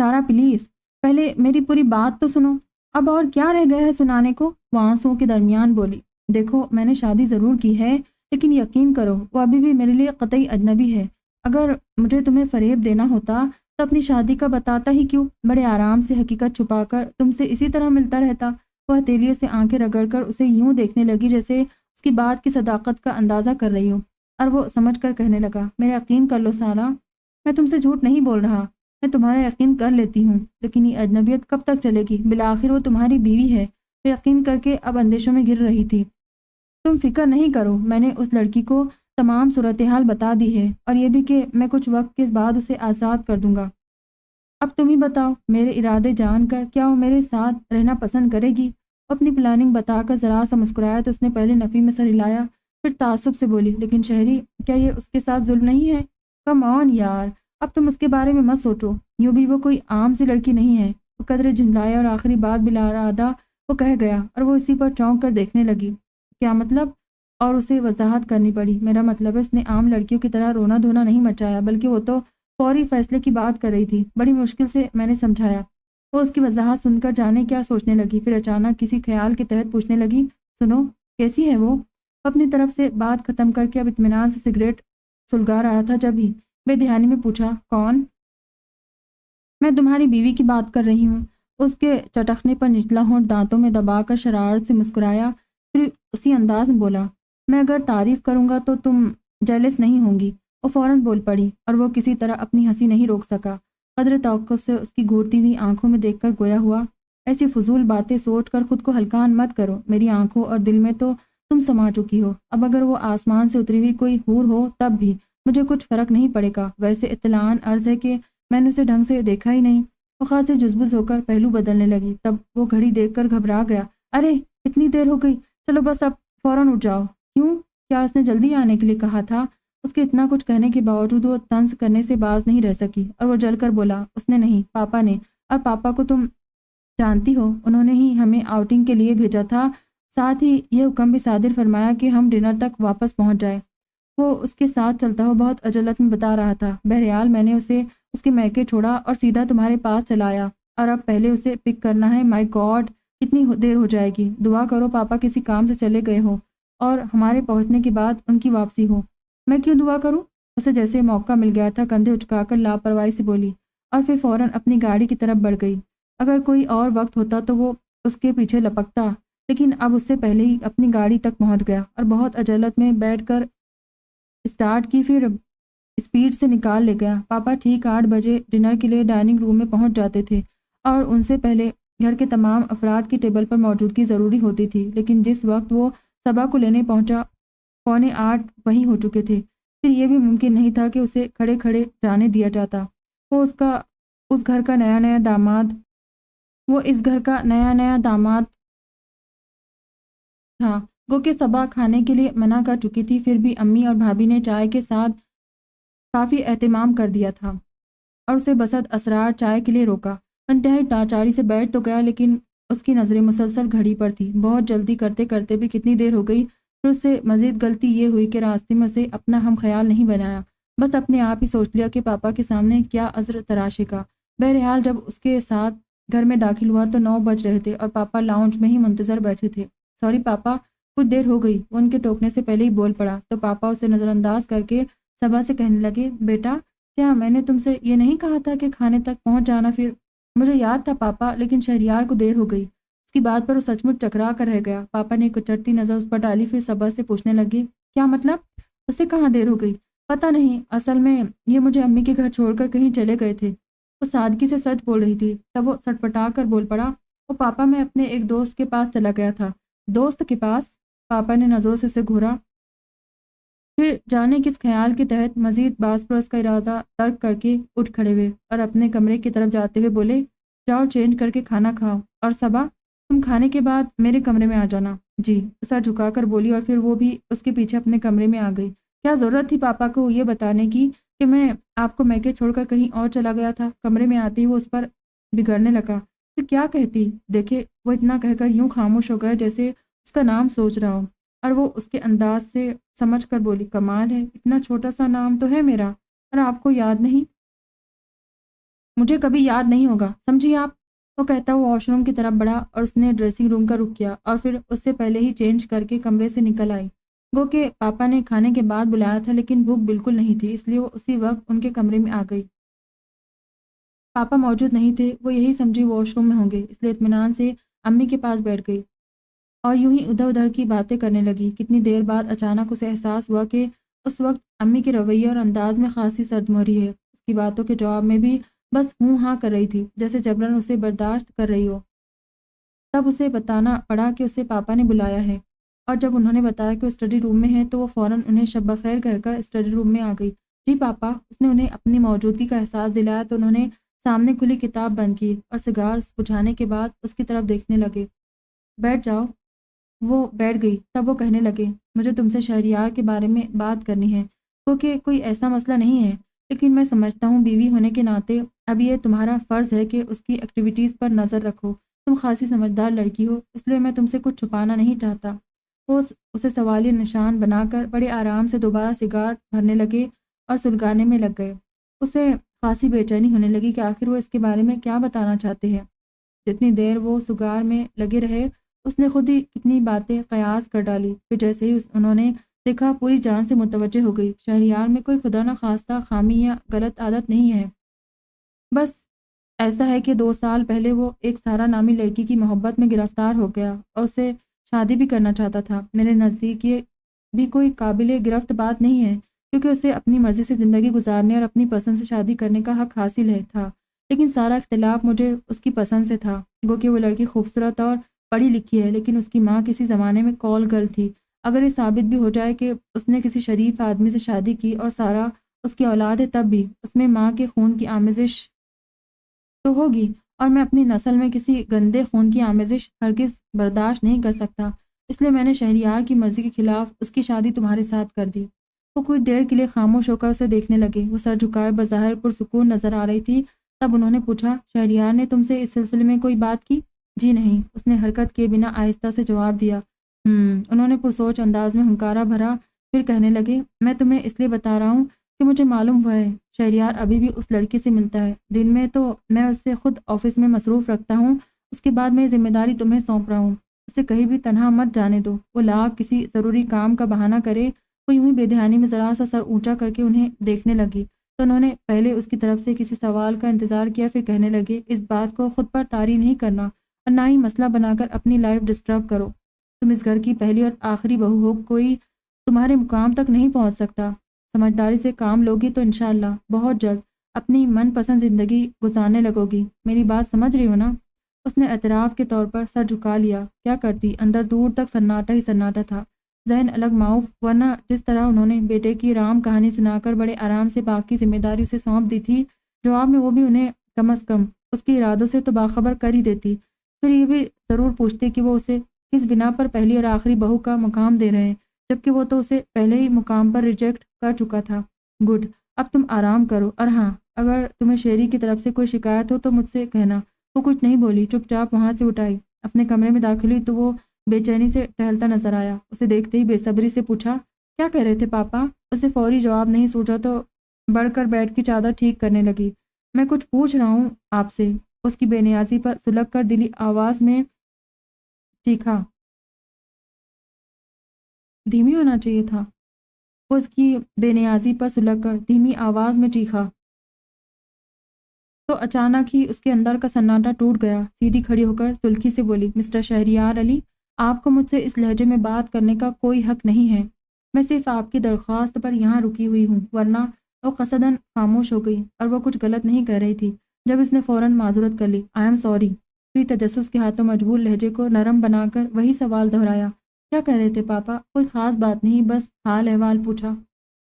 سارا پلیز پہلے میری پوری بات تو سنو، اب اور کیا رہ گیا ہے سنانے کو؟ وہ آنسوؤں کے درمیان بولی، دیکھو میں نے شادی ضرور کی ہے، لیکن یقین کرو وہ ابھی بھی میرے لیے قطعی اجنبی ہے۔ اگر مجھے تمہیں فریب دینا ہوتا تو اپنی شادی کا بتاتا ہی کیوں؟ بڑے آرام سے حقیقت چھپا کر تم سے اسی طرح ملتا رہتا۔ وہ ہتھیلیوں سے آنکھیں رگڑ کر اسے یوں دیکھنے لگی جیسے اس کی بات کی صداقت کا اندازہ کر رہی ہو، اور وہ سمجھ کر کہنے لگا، میرا یقین کر لو سارا، میں تم سے جھوٹ نہیں بول رہا، میں تمہارا یقین کر لیتی ہوں، لیکن یہ اجنبیت کب تک چلے گی؟ بالآخر وہ تمہاری بیوی ہے۔ وہ یقین کر کے اب اندیشوں میں گر رہی تھی۔ تم فکر نہیں کرو، میں نے اس لڑکی کو تمام صورتحال بتا دی ہے، اور یہ بھی کہ میں کچھ وقت کے بعد اسے آزاد کر دوں گا۔ اب تم ہی بتاؤ میرے ارادے جان کر کیا وہ میرے ساتھ رہنا پسند کرے گی؟ اپنی پلاننگ بتا کر ذرا سا مسکرایا تو اس نے پہلے نفی میں سر ہلایا، پھر تعصب سے بولی، لیکن شہری کیا یہ اس کے ساتھ ظلم نہیں ہے؟ کم آن یار، اب تم اس کے بارے میں مت سوچو، یوں بھی وہ کوئی عام سی لڑکی نہیں ہے۔ وہ قدرے جھنجلایا اور آخری بات بلا ارادہ وہ کہہ گیا، اور وہ اسی پر چونک کر دیکھنے لگی۔ کیا مطلب؟ اور اسے وضاحت کرنی پڑی۔ میرا مطلب ہے اس نے عام لڑکیوں کی طرح رونا دھونا نہیں مچایا، بلکہ وہ تو فوری فیصلے کی بات کر رہی تھی۔ بڑی مشکل سے میں نے سمجھایا۔ وہ اس کی وضاحت سن کر جانے کیا سوچنے لگی، پھر اچانک کسی خیال کے تحت پوچھنے لگی، سنو کیسی ہے وہ؟ اپنی طرف سے بات ختم کر کے اب اطمینان سے سگریٹ سلگا رہا تھا جب ہی بے دھیانی میں پوچھا، کون؟ میں تمہاری بیوی کی بات کر رہی ہوں۔ اس کے چٹکنے پر نچلا ہونٹ دانتوں میں دبا کر شرارت سے مسکرایا، پھر اسی انداز میں بولا، میں اگر تعریف کروں گا تو تم جیلس نہیں ہوں گی۔ وہ فوراً بول پڑی اور وہ کسی طرح اپنی ہنسی نہیں روک سکا۔ قدر توقف سے اس کی گھورتی ہوئی آنکھوں میں دیکھ کر گویا ہوا، ایسی فضول باتیں سوچ کر خود کو ہلکان مت کرو، میری آنکھوں اور دل میں تو تم سما چکی ہو، اب اگر وہ آسمان سے اتری ہوئی کوئی حور ہو تب بھی مجھے کچھ فرق نہیں پڑے گا۔ ویسے اطلاعاً عرض ہے کہ میں نے اسے ڈھنگ سے دیکھا ہی نہیں۔ وہ خاصی جزبز ہو کر پہلو بدلنے لگی، تب وہ گھڑی دیکھ کر گھبرا گیا، ارے اتنی دیر ہو گئی، چلو بس اب فوراً اٹھ جاؤ۔ کیوں؟ کیا اس نے جلدی آنے کے لیے کہا تھا؟ اس کے اتنا کچھ کہنے کے باوجود وہ طنز کرنے سے باز نہیں رہ سکی، اور وہ جل کر بولا، اس نے نہیں، پاپا نے، اور پاپا کو تم جانتی ہو، انہوں نے ہی ہمیں آؤٹنگ کے لیے بھیجا تھا، ساتھ ہی یہ حکم بھی صادر فرمایا کہ ہم ڈنر تک واپس پہنچ جائے۔ وہ اس کے ساتھ چلتا ہوا بہت عجلت میں بتا رہا تھا، بہرحال میں نے اسے اس کے میکے چھوڑا اور سیدھا تمہارے پاس چلا آیا، اور اب پہلے اسے پک کرنا ہے۔ مائی گاڈ کتنی دیر ہو جائے گی، دعا کرو پاپا کسی کام سے چلے گئے ہو اور ہمارے پہنچنے کے بعد ان کی واپسی ہو۔ میں کیوں دعا کروں؟ اسے جیسے موقع مل گیا تھا کندھے اچکا کر لاپرواہی سے بولی اور پھر فوراً اپنی گاڑی کی طرف بڑھ گئی۔ اگر کوئی اور وقت ہوتا تو وہ اس کے پیچھے لپکتا، لیکن اب اس سے پہلے ہی اپنی گاڑی تک پہنچ گیا اور بہت عجلت میں بیٹھ کر اسٹارٹ کی، پھر اسپیڈ سے نکال لے گیا۔ پاپا ٹھیک 8 بجے ڈنر کے لیے ڈائننگ روم میں پہنچ جاتے تھے اور ان سے پہلے گھر کے تمام افراد کی ٹیبل پر موجودگی ضروری ہوتی تھی، لیکن جس وقت وہ صبا کو لینے پہنچا 7:45 وہیں ہو چکے تھے۔ پھر یہ بھی ممکن نہیں تھا کہ اسے کھڑے کھڑے جانے دیا جاتا۔ وہ اس گھر کا نیا داماد تھا۔ گو کہ صبا کھانے کے لیے منع کر چکی تھی، پھر بھی امی اور بھابھی نے چائے کے ساتھ کافی اہتمام کر دیا تھا اور اسے بسط اسرار چائے کے لیے روکا۔ انتہائی ناچاری سے بیٹھ تو گیا، لیکن اس کی نظریں مسلسل گھڑی پر تھی۔ بہت جلدی کرتے کرتے بھی کتنی دیر ہو گئی، پھر اس سے مزید غلطی یہ ہوئی کہ راستے میں اسے اپنا ہم خیال نہیں بنایا، بس اپنے آپ ہی سوچ لیا کہ پاپا کے سامنے کیا عذر تراشے کا۔ بہرحال جب اس کے ساتھ گھر میں داخل ہوا تو 9 بج رہے تھے اور پاپا لاؤنج میں ہی منتظر بیٹھے تھے۔ سوری پاپا، کچھ دیر ہو گئی، وہ ان کے ٹوکنے سے پہلے ہی بول پڑا تو پاپا اسے نظر انداز کر کے صبا سے کہنے لگے، بیٹا کیا میں نے تم سے یہ نہیں کہا تھا کہ کھانے تک پہنچ جانا؟ پھر مجھے یاد تھا پاپا، لیکن شہریار کو دیر ہو گئی۔ اس کی بات پر وہ سچ مچ ٹکرا کر رہ گیا۔ پاپا نے کچرتی نظر اس پر ڈالی، پھر صبا سے پوچھنے لگے، کیا مطلب؟ اسے کہاں دیر ہو گئی؟ پتہ نہیں، اصل میں یہ مجھے امی کے گھر چھوڑ کر کہیں چلے گئے تھے۔ وہ سادگی سے سچ بول رہی تھی۔ تب وہ سٹپٹا کر بول پڑا، وہ پاپا میں اپنے ایک دوست کے پاس چلا گیا تھا۔ دوست کے پاس؟ پاپا نے نظروں سے اسے گھورا، پھر جانے کس خیال کے تحت مزید باز پرس کا ارادہ ترک کر کے اٹھ کھڑے ہوئے اور اپنے کمرے کی طرف جاتے ہوئے بولے، جاؤ چینج کر کے کھانا کھاؤ، اور صبا تم کھانے کے بعد میرے کمرے میں آ جانا۔ جی، سر جھکا کر بولی اور پھر وہ بھی اس کے پیچھے اپنے کمرے میں آ گئی۔ کیا ضرورت تھی پاپا کو یہ بتانے کی کہ میں آپ کو میکے چھوڑ کر کہیں اور چلا گیا تھا؟ کمرے میں آتے ہی وہ اس پر بگڑنے لگا۔ پھر کیا کہتی؟ دیکھے وہ اتنا کہہ کر یوں خاموش ہو گئے جیسے اس کا نام سوچ رہا ہو، اور وہ اس کے انداز سے سمجھ کر بولی، کمال ہے، اتنا چھوٹا سا نام تو ہے میرا اور آپ کو یاد نہیں؟ مجھے کبھی یاد نہیں ہوگا، سمجھی آپ؟ وہ کہتا وہ واش روم کی طرف بڑھا اور اس نے ڈریسنگ روم کا رخ کیا اور پھر اس سے پہلے ہی چینج کر کے کمرے سے نکل آئی۔ گو کہ پاپا نے کھانے کے بعد بلایا تھا، لیکن بھوک بالکل نہیں تھی، اس لیے وہ اسی وقت ان کے کمرے میں آ گئی۔ پاپا موجود نہیں تھے، وہ یہی سمجھی واش روم میں ہوں گے، اس لیے اطمینان سے امی کے پاس بیٹھ گئی اور یوں ہی ادھر ادھر کی باتیں کرنے لگی۔ کتنی دیر بعد اچانک اسے احساس ہوا کہ اس وقت امی کے رویے اور انداز میں خاصی سردموری ہے۔ اس کی باتوں کے جواب میں بھی بس ہوں ہاں کر رہی تھی، جیسے جبراً اسے برداشت کر رہی ہو۔ تب اسے بتانا پڑا کہ اسے پاپا نے بلایا ہے، اور جب انہوں نے بتایا کہ وہ اسٹڈی روم میں ہے تو وہ فوراً انہیں شب بخیر کہہ کر اسٹڈی روم میں آ گئی۔ جی پاپا، اس نے انہیں اپنی موجودگی کا احساس دلایا تو انہوں نے سامنے کھلی کتاب بند کی اور سگار بجھانے کے بعد اس کی طرف دیکھنے لگے۔ بیٹھ جاؤ۔ وہ بیٹھ گئی۔ تب وہ کہنے لگے، مجھے تم سے شہریار کے بارے میں بات کرنی ہے، کیونکہ کوئی ایسا مسئلہ نہیں ہے، لیکن میں سمجھتا ہوں بیوی ہونے کے ناطے اب یہ تمہارا فرض ہے کہ اس کی ایکٹیویٹیز پر نظر رکھو۔ تم خاصی سمجھدار لڑکی ہو، اس لیے میں تم سے کچھ چھپانا نہیں چاہتا۔ وہ اسے سوالیہ نشان بنا کر بڑے آرام سے دوبارہ سگار بھرنے لگے اور سلگانے میں لگ گئے۔ اسے خاصی بے چینی ہونے لگی کہ آخر وہ اس کے بارے میں کیا بتانا چاہتے ہیں۔ جتنی دیر وہ سگار میں لگے رہے، اس نے خود ہی کتنی باتیں قیاس کر ڈالی۔ پھر جیسے ہی انہوں نے دیکھا، پوری جان سے متوجہ ہو گئی، شہریار میں کوئی خدا نخواستہ خامی یا غلط عادت نہیں ہے، بس ایسا ہے کہ 2 سال پہلے وہ ایک سارا نامی لڑکی کی محبت میں گرفتار ہو گیا اور اسے شادی بھی کرنا چاہتا تھا۔ میرے نزدیک یہ بھی کوئی قابل گرفت بات نہیں ہے، کیونکہ اسے اپنی مرضی سے زندگی گزارنے اور اپنی پسند سے شادی کرنے کا حق حاصل تھا، لیکن سارا اختلاف مجھے اس کی پسند سے تھا۔ گو کہ وہ لڑکی خوبصورت اور پڑھی لکھی ہے، لیکن اس کی ماں کسی زمانے میں کال گرل تھی۔ اگر یہ ثابت بھی ہو جائے کہ اس نے کسی شریف آدمی سے شادی کی اور سارا اس کی اولاد ہے، تب بھی اس میں ماں کے خون کی آمیزش تو ہوگی، اور میں اپنی نسل میں کسی گندے خون کی آمیزش ہرگز برداشت نہیں کر سکتا۔ اس لیے میں نے شہریار کی مرضی کے خلاف اس کی شادی تمہارے ساتھ کر دی۔ وہ کچھ دیر کے لیے خاموش ہو کر اسے دیکھنے لگے۔ وہ سر جھکائے بظاہر پرسکون نظر آ رہی تھی۔ تب انہوں نے پوچھا، شہریار نے تم سے اس سلسلے میں کوئی بات کی؟ جی نہیں، اس نے حرکت کیے بنا آہستہ سے جواب دیا۔ انہوں نے پرسوچ انداز میں ہنکارا بھرا، پھر کہنے لگے، میں تمہیں اس لیے بتا رہا ہوں کہ مجھے معلوم ہوا ہے شہریار ابھی بھی اس لڑکی سے ملتا ہے۔ دن میں تو میں اس سے خود آفس میں مصروف رکھتا ہوں، اس کے بعد میں یہ ذمہ داری تمہیں سونپ رہا ہوں۔ اسے کہیں بھی تنہا مت جانے دو۔ وہ لاکھ کسی ضروری کام کا بہانہ کرے۔ وہ یوں ہی بے دھیانی میں ذرا سا سر اونچا کر کے انہیں دیکھنے لگی تو انہوں نے پہلے اس کی طرف سے کسی سوال کا انتظار کیا، پھر کہنے لگے، اس بات کو خود پر طاری نہیں کرنا اور نہ ہی مسئلہ بنا کر اپنی لائف ڈسٹرب کرو۔ تم اس گھر کی پہلی اور آخری بہو ہو، کوئی تمہارے مقام تک نہیں پہنچ سکتا۔ سمجھداری سے کام لوگی تو انشاءاللہ بہت جلد اپنی من پسند زندگی گزارنے لگو گی۔ میری بات سمجھ رہی ہو نا؟ اس نے اعتراف کے طور پر سر جھکا لیا۔ کیا کرتی، اندر دور تک سناٹا ہی سناٹا تھا، ذہن الگ معاف، ورنہ جس طرح انہوں نے بیٹے کی رام کہانی سنا کر بڑے آرام سے باقی ذمہ داری اسے سونپ دی تھی، جواب میں وہ بھی انہیں کم از کم اس کے ارادوں سے تو باخبر کر ہی دیتی، پھر یہ بھی ضرور پوچھتے کہ وہ اسے کس بنا پر پہلی اور آخری بہو کا مقام دے رہے ہیں، جبکہ وہ تو اسے پہلے ہی مقام پر ریجیکٹ کر چکا تھا۔ گڈ، اب تم آرام کرو، اور ہاں، اگر تمہیں شیری کی طرف سے کوئی شکایت ہو تو مجھ سے کہنا۔ وہ کچھ نہیں بولی، چپ چاپ وہاں سے اٹھائی، اپنے کمرے میں داخل ہوئی تو وہ بے چینی سے ٹہلتا نظر آیا۔ اسے دیکھتے ہی بے صبری سے پوچھا، کیا کہہ رہے تھے پاپا؟ اسے فوری جواب نہیں سوچا تو بڑھ کر بیٹھ کی چادر ٹھیک کرنے لگی۔ میں کچھ پوچھ رہا ہوں آپ سے، اس کی بے نیازی پر سلگ کر دلی آواز میں چیخا۔ دھیمی ہونا چاہیے تھا۔ اس کی بے نیازی پر سلگ کر دھیمی آواز میں چیخا تو اچانک ہی اس کے اندر کا سناٹا ٹوٹ گیا۔ سیدھی کھڑی ہو کر تلخی سے بولی، مسٹر شہریار علی، آپ کو مجھ سے اس لہجے میں بات کرنے کا کوئی حق نہیں ہے۔ میں صرف آپ کی درخواست پر یہاں رکی ہوئی ہوں، ورنہ وہ قصداً خاموش ہو گئی اور وہ کچھ غلط نہیں کہہ رہی تھی جب اس نے فوراً معذرت کر لی۔ I am sorry. پھر تجسس کے ہاتھوں مجبور لہجے کو نرم بنا کر وہی سوال دہرایا، کیا کہہ رہے تھے پاپا؟ کوئی خاص بات نہیں، بس حال احوال پوچھا۔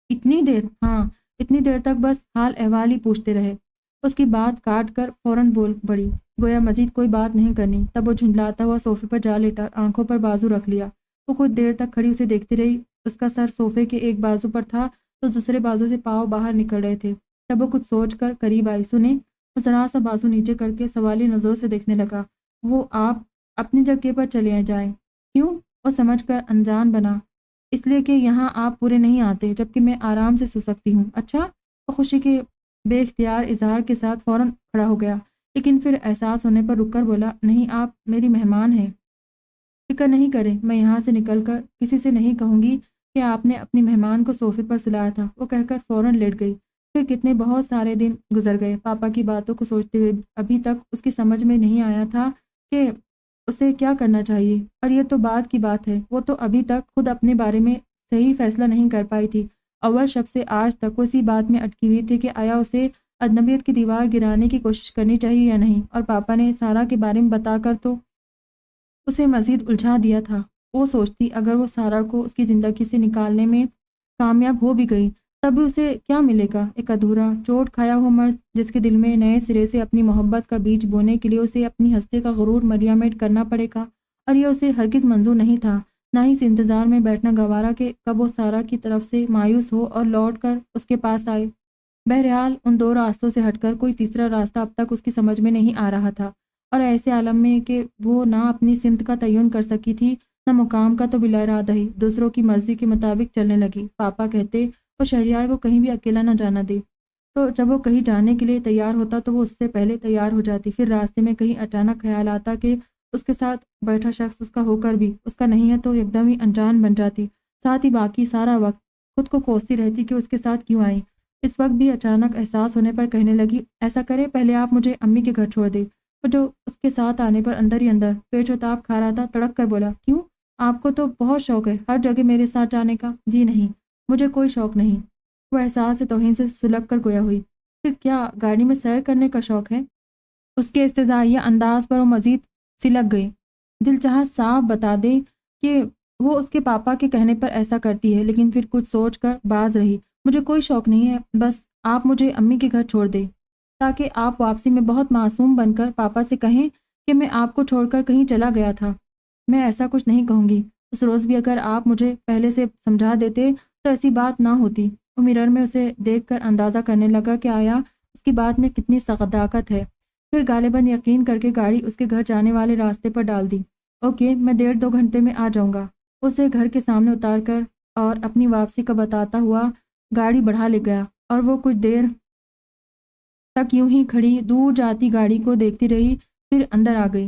اتنی دیر؟ ہاں، اتنی دیر تک بس حال احوال ہی پوچھتے رہے۔ اس کی بات کاٹ کر فوراً بول پڑی، گویا مزید کوئی بات نہیں کرنی۔ تب وہ جھنجلاتا ہوا صوفے پر جا لیٹا، آنکھوں پر بازو رکھ لیا۔ وہ کچھ دیر تک کھڑی اسے دیکھتی رہی۔ اس کا سر صوفے کے ایک بازو پر تھا تو دوسرے بازو سے پاؤں باہر نکل رہے تھے۔ تب وہ کچھ سوچ کر قریب آئی۔ سنیں، وہ ذرا سا بازو نیچے کر کے سوالی نظروں سے دیکھنے لگا۔ وہ آپ اپنی جگہ پر چلے جائیں۔ کیوں؟ وہ سمجھ کر انجان بنا، اس لیے کہ یہاں آپ پورے نہیں آتے، جبکہ میں آرام سے سو سکتی ہوں۔ اچھا؟ وہ خوشی کے بے اختیار اظہار کے ساتھ فوراً کھڑا ہو گیا، لیکن پھر احساس ہونے پر رک کر بولا، نہیں، آپ میری مہمان ہیں، فکر نہیں کریں، میں یہاں سے نکل کر کسی سے نہیں کہوں گی کہ آپ نے اپنی مہمان کو صوفے پر سلایا تھا۔ وہ کہہ کر فوراً لیٹ گئی۔ پھر کتنے بہت سارے دن گزر گئے۔ پاپا کی باتوں کو سوچتے ہوئے ابھی تک اس کی سمجھ میں نہیں آیا تھا کہ اسے کیا کرنا چاہیے، اور یہ تو بعد کی بات ہے۔ وہ تو ابھی تک خود اپنے بارے میں صحیح فیصلہ نہیں کر پائی تھی۔ اول شب سے آج تک وہ اسی بات میں اٹکی ہوئی تھی کہ آیا اسے اجنبیت کی دیوار گرانے کی کوشش کرنی چاہیے یا نہیں، اور پاپا نے سارا کے بارے میں بتا کر تو اسے مزید الجھا دیا تھا۔ وہ سوچتی اگر وہ سارا کو اس کی زندگی سے نکالنے میں کامیاب ہو بھی گئی تب بھی اسے کیا ملے گا؟ ایک ادھورا، چوٹ کھایا ہوا مرد جس کے دل میں نئے سرے سے اپنی محبت کا بیج بونے کے لیے اسے اپنی ہستی کا غرور ملیامٹ کرنا پڑے گا، اور یہ اسے ہرگز منظور نہیں تھا۔ نہ ہی اس انتظار میں بیٹھنا گوارا کہ کب وہ سارا کی طرف سے مایوس ہو اور لوٹ کر اس کے پاس آئے۔ بہرحال ان دو راستوں سے ہٹ کر کوئی تیسرا راستہ اب تک اس کی سمجھ میں نہیں آ رہا تھا، اور ایسے عالم میں کہ وہ نہ اپنی سمت کا تعین کر سکی تھی نہ مقام کا، تو بلا ارادہ ہی دوسروں کی مرضی کے مطابق چلنے لگی۔ پاپا کہتے وہ شہریار کو کہیں بھی اکیلا نہ جانا دے، تو جب وہ کہیں جانے کے لیے تیار ہوتا تو وہ اس سے پہلے تیار ہو جاتی۔ پھر راستے میں کہیں اچانک خیال آتا کہ اس کے ساتھ بیٹھا شخص اس کا ہو کر بھی اس کا نہیں ہے تو ایک دم ہی انجان بن جاتی، ساتھ ہی باقی سارا وقت خود کو کوستی رہتی کہ اس کے ساتھ کیوں آئی۔ اس وقت بھی اچانک احساس ہونے پر کہنے لگی، ایسا کرے پہلے آپ مجھے امی کے گھر چھوڑ دے۔ وہ جو اس کے ساتھ آنے پر اندر ہی اندر پیچ و تاب کھا رہا تھا، تڑک کر بولا، کیوں؟ آپ کو تو بہت شوق ہے ہر جگہ میرے ساتھ جانے کا۔ جی نہیں، مجھے کوئی شوق نہیں۔ وہ احساس توہین سے سلگ کر گویا ہوئی، پھر کیا گاڑی میں سیر کرنے کا شوق ہے؟ اس کے استہزائیہ انداز پر وہ مزید سلگ گئی۔ دل چاہا صاف بتا دے کہ وہ اس کے پاپا کے کہنے پر ایسا کرتی ہے، لیکن پھر کچھ سوچ کر باز رہی، مجھے کوئی شوق نہیں ہے، بس آپ مجھے امی کے گھر چھوڑ دیں تاکہ آپ واپسی میں بہت معصوم بن کر پاپا سے کہیں کہ میں آپ کو چھوڑ کر کہیں چلا گیا تھا۔ میں ایسا کچھ نہیں کہوں گی۔ اس روز بھی اگر آپ مجھے پہلے سے سمجھا دیتے تو ایسی بات نہ ہوتی۔ وہ مرر میں اسے دیکھ کر اندازہ کرنے لگا کہ آیا اس کی بات میں کتنی صداقت ہے، پھر غالباً یقین کر کے گاڑی اس کے گھر جانے والے راستے پر ڈال دی۔ اوکے، میں 1.5-2 گھنٹے میں آ جاؤں گا۔ اسے گھر کے سامنے اتار کر اور اپنی واپسی کا بتاتا ہوا گاڑی بڑھا لے گیا، اور وہ کچھ دیر تک یوں ہی کھڑی دور جاتی گاڑی کو دیکھتی رہی، پھر اندر آ گئی۔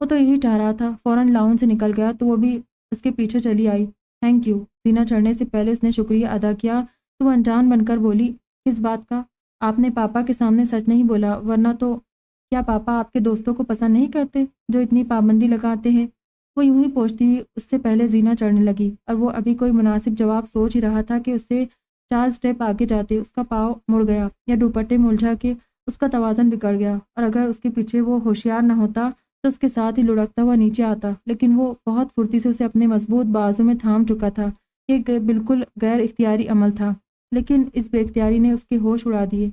وہ تو یہی چاہ رہا تھا۔ فوراً لاؤن سے نکل گیا تو وہ بھی اس کے پیچھے چلی آئی۔ Thank you. زینہ چڑھنے سے پہلے اس نے شکریہ ادا کیا تو وہ انجان بن کر بولی، کس بات کا؟ آپ نے پاپا کے سامنے سچ نہیں بولا، ورنہ تو کیا پاپا آپ کے دوستوں کو پسند نہیں کرتے جو اتنی پابندی لگاتے ہیں؟ وہ یوں ہی پوچھتی ہوئی اس سے پہلے زینہ چڑھنے لگی اور وہ ابھی کوئی مناسب جواب سوچ ہی رہا تھا کہ اس سے 4 اسٹیپ آگے جاتے اس کا پاؤں مڑ گیا یا دوپٹے میں الجھا کے اس کا توازن بگڑ گیا، اور اگر اس کے پیچھے وہ ہوشیار نہ ہوتا تو اس کے ساتھ ہی لڑکتا ہوا نیچے آتا، لیکن وہ بہت پھرتی سے اسے اپنے مضبوط بازو میں تھام چکا تھا۔ یہ بالکل غیر اختیاری عمل تھا، لیکن اس بے اختیاری نے اس کے ہوش اڑا دیے۔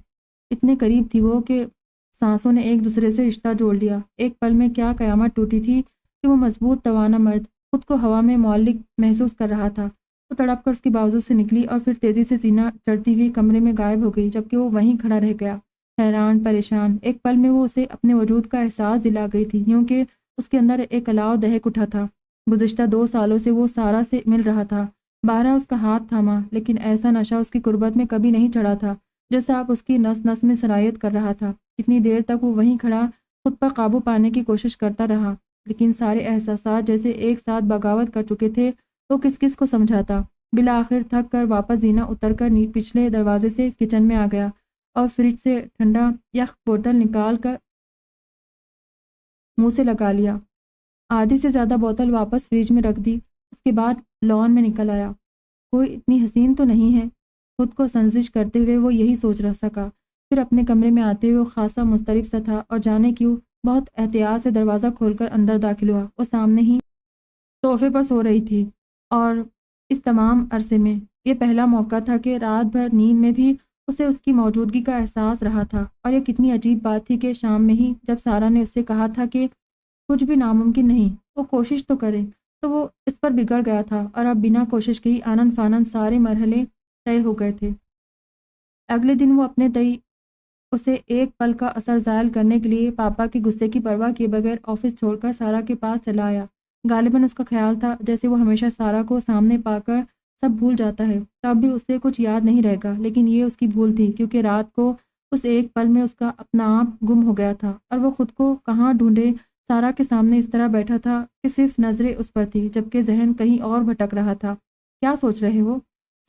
اتنے قریب تھی وہ کہ سانسوں نے ایک دوسرے سے رشتہ جوڑ لیا۔ ایک پل میں کیا قیامت ٹوٹی تھی کہ وہ مضبوط توانا مرد خود کو ہوا میں معلق محسوس کر رہا تھا۔ وہ تڑپ کر اس کی بازو سے نکلی اور پھر تیزی سے زینہ چڑھتی ہوئی کمرے میں غائب ہو گئی، جبکہ وہ وہیں کھڑا رہ گیا، حیران پریشان۔ ایک پل میں وہ اسے اپنے وجود کا احساس دلا گئی تھی، یوں کہ اس کے اندر ایک الاؤ دہک اٹھا تھا۔ گزشتہ 2 سالوں سے وہ سارا سے مل رہا تھا، بارہ اس کا ہاتھ تھاما، لیکن ایسا نشہ اس کی قربت میں کبھی نہیں چڑھا تھا جیسا اب اس کی نس نس میں سرایت کر رہا تھا۔ اتنی دیر تک وہ وہیں کھڑا خود پر قابو پانے کی کوشش کرتا رہا، لیکن سارے احساسات جیسے ایک ساتھ بغاوت کر چکے تھے۔ وہ کس کس کو سمجھاتا؟ بالآخر تھک کر واپس زینہ اتر کر پچھلے دروازے سے کچن میں آ گیا اور فریج سے ٹھنڈا یخ بوتل نکال کر منہ سے لگا لیا۔ آدھی سے زیادہ بوتل واپس فریج میں رکھ دی۔ اس کے بعد لان میں نکل آیا۔ کوئی اتنی حسین تو نہیں ہے، خود کو سنجش کرتے ہوئے وہ یہی سوچ رہ سکا۔ پھر اپنے کمرے میں آتے ہوئے وہ خاصا مضطرب سا تھا اور جانے کیوں بہت احتیاط سے دروازہ کھول کر اندر داخل ہوا۔ وہ سامنے ہی صوفے پر سو رہی تھی، اور اس تمام عرصے میں یہ پہلا موقع تھا کہ رات بھر نیند میں بھی اسے اس کی موجودگی کا احساس رہا تھا۔ اور یہ کتنی عجیب بات تھی کہ شام میں ہی جب سارا نے اس سے کہا تھا کہ کچھ بھی ناممکن نہیں، وہ کوشش تو کرے، تو وہ اس پر بگڑ گیا تھا، اور اب بنا کوشش کے ہی آنن فانن سارے مرحلے طے ہو گئے تھے۔ اگلے دن وہ اپنے تئی اسے ایک پل کا اثر زائل کرنے کے لیے پاپا کے غصے کی پرواہ کیے بغیر آفس چھوڑ کر سارا کے پاس چلا آیا۔ غالباً اس کا خیال تھا جیسے وہ ہمیشہ سارا کو سامنے پا کر سب بھول جاتا ہے، تب بھی اسے کچھ یاد نہیں رہے گا، لیکن یہ اس کی بھول تھی، کیونکہ رات کو اس ایک پل میں اس کا اپنا آپ گم ہو گیا تھا، اور وہ خود کو کہاں ڈھونڈے۔ سارا کے سامنے اس طرح بیٹھا تھا کہ صرف نظریں اس پر تھی، جبکہ ذہن کہیں اور بھٹک رہا تھا۔ کیا سوچ رہے ہو؟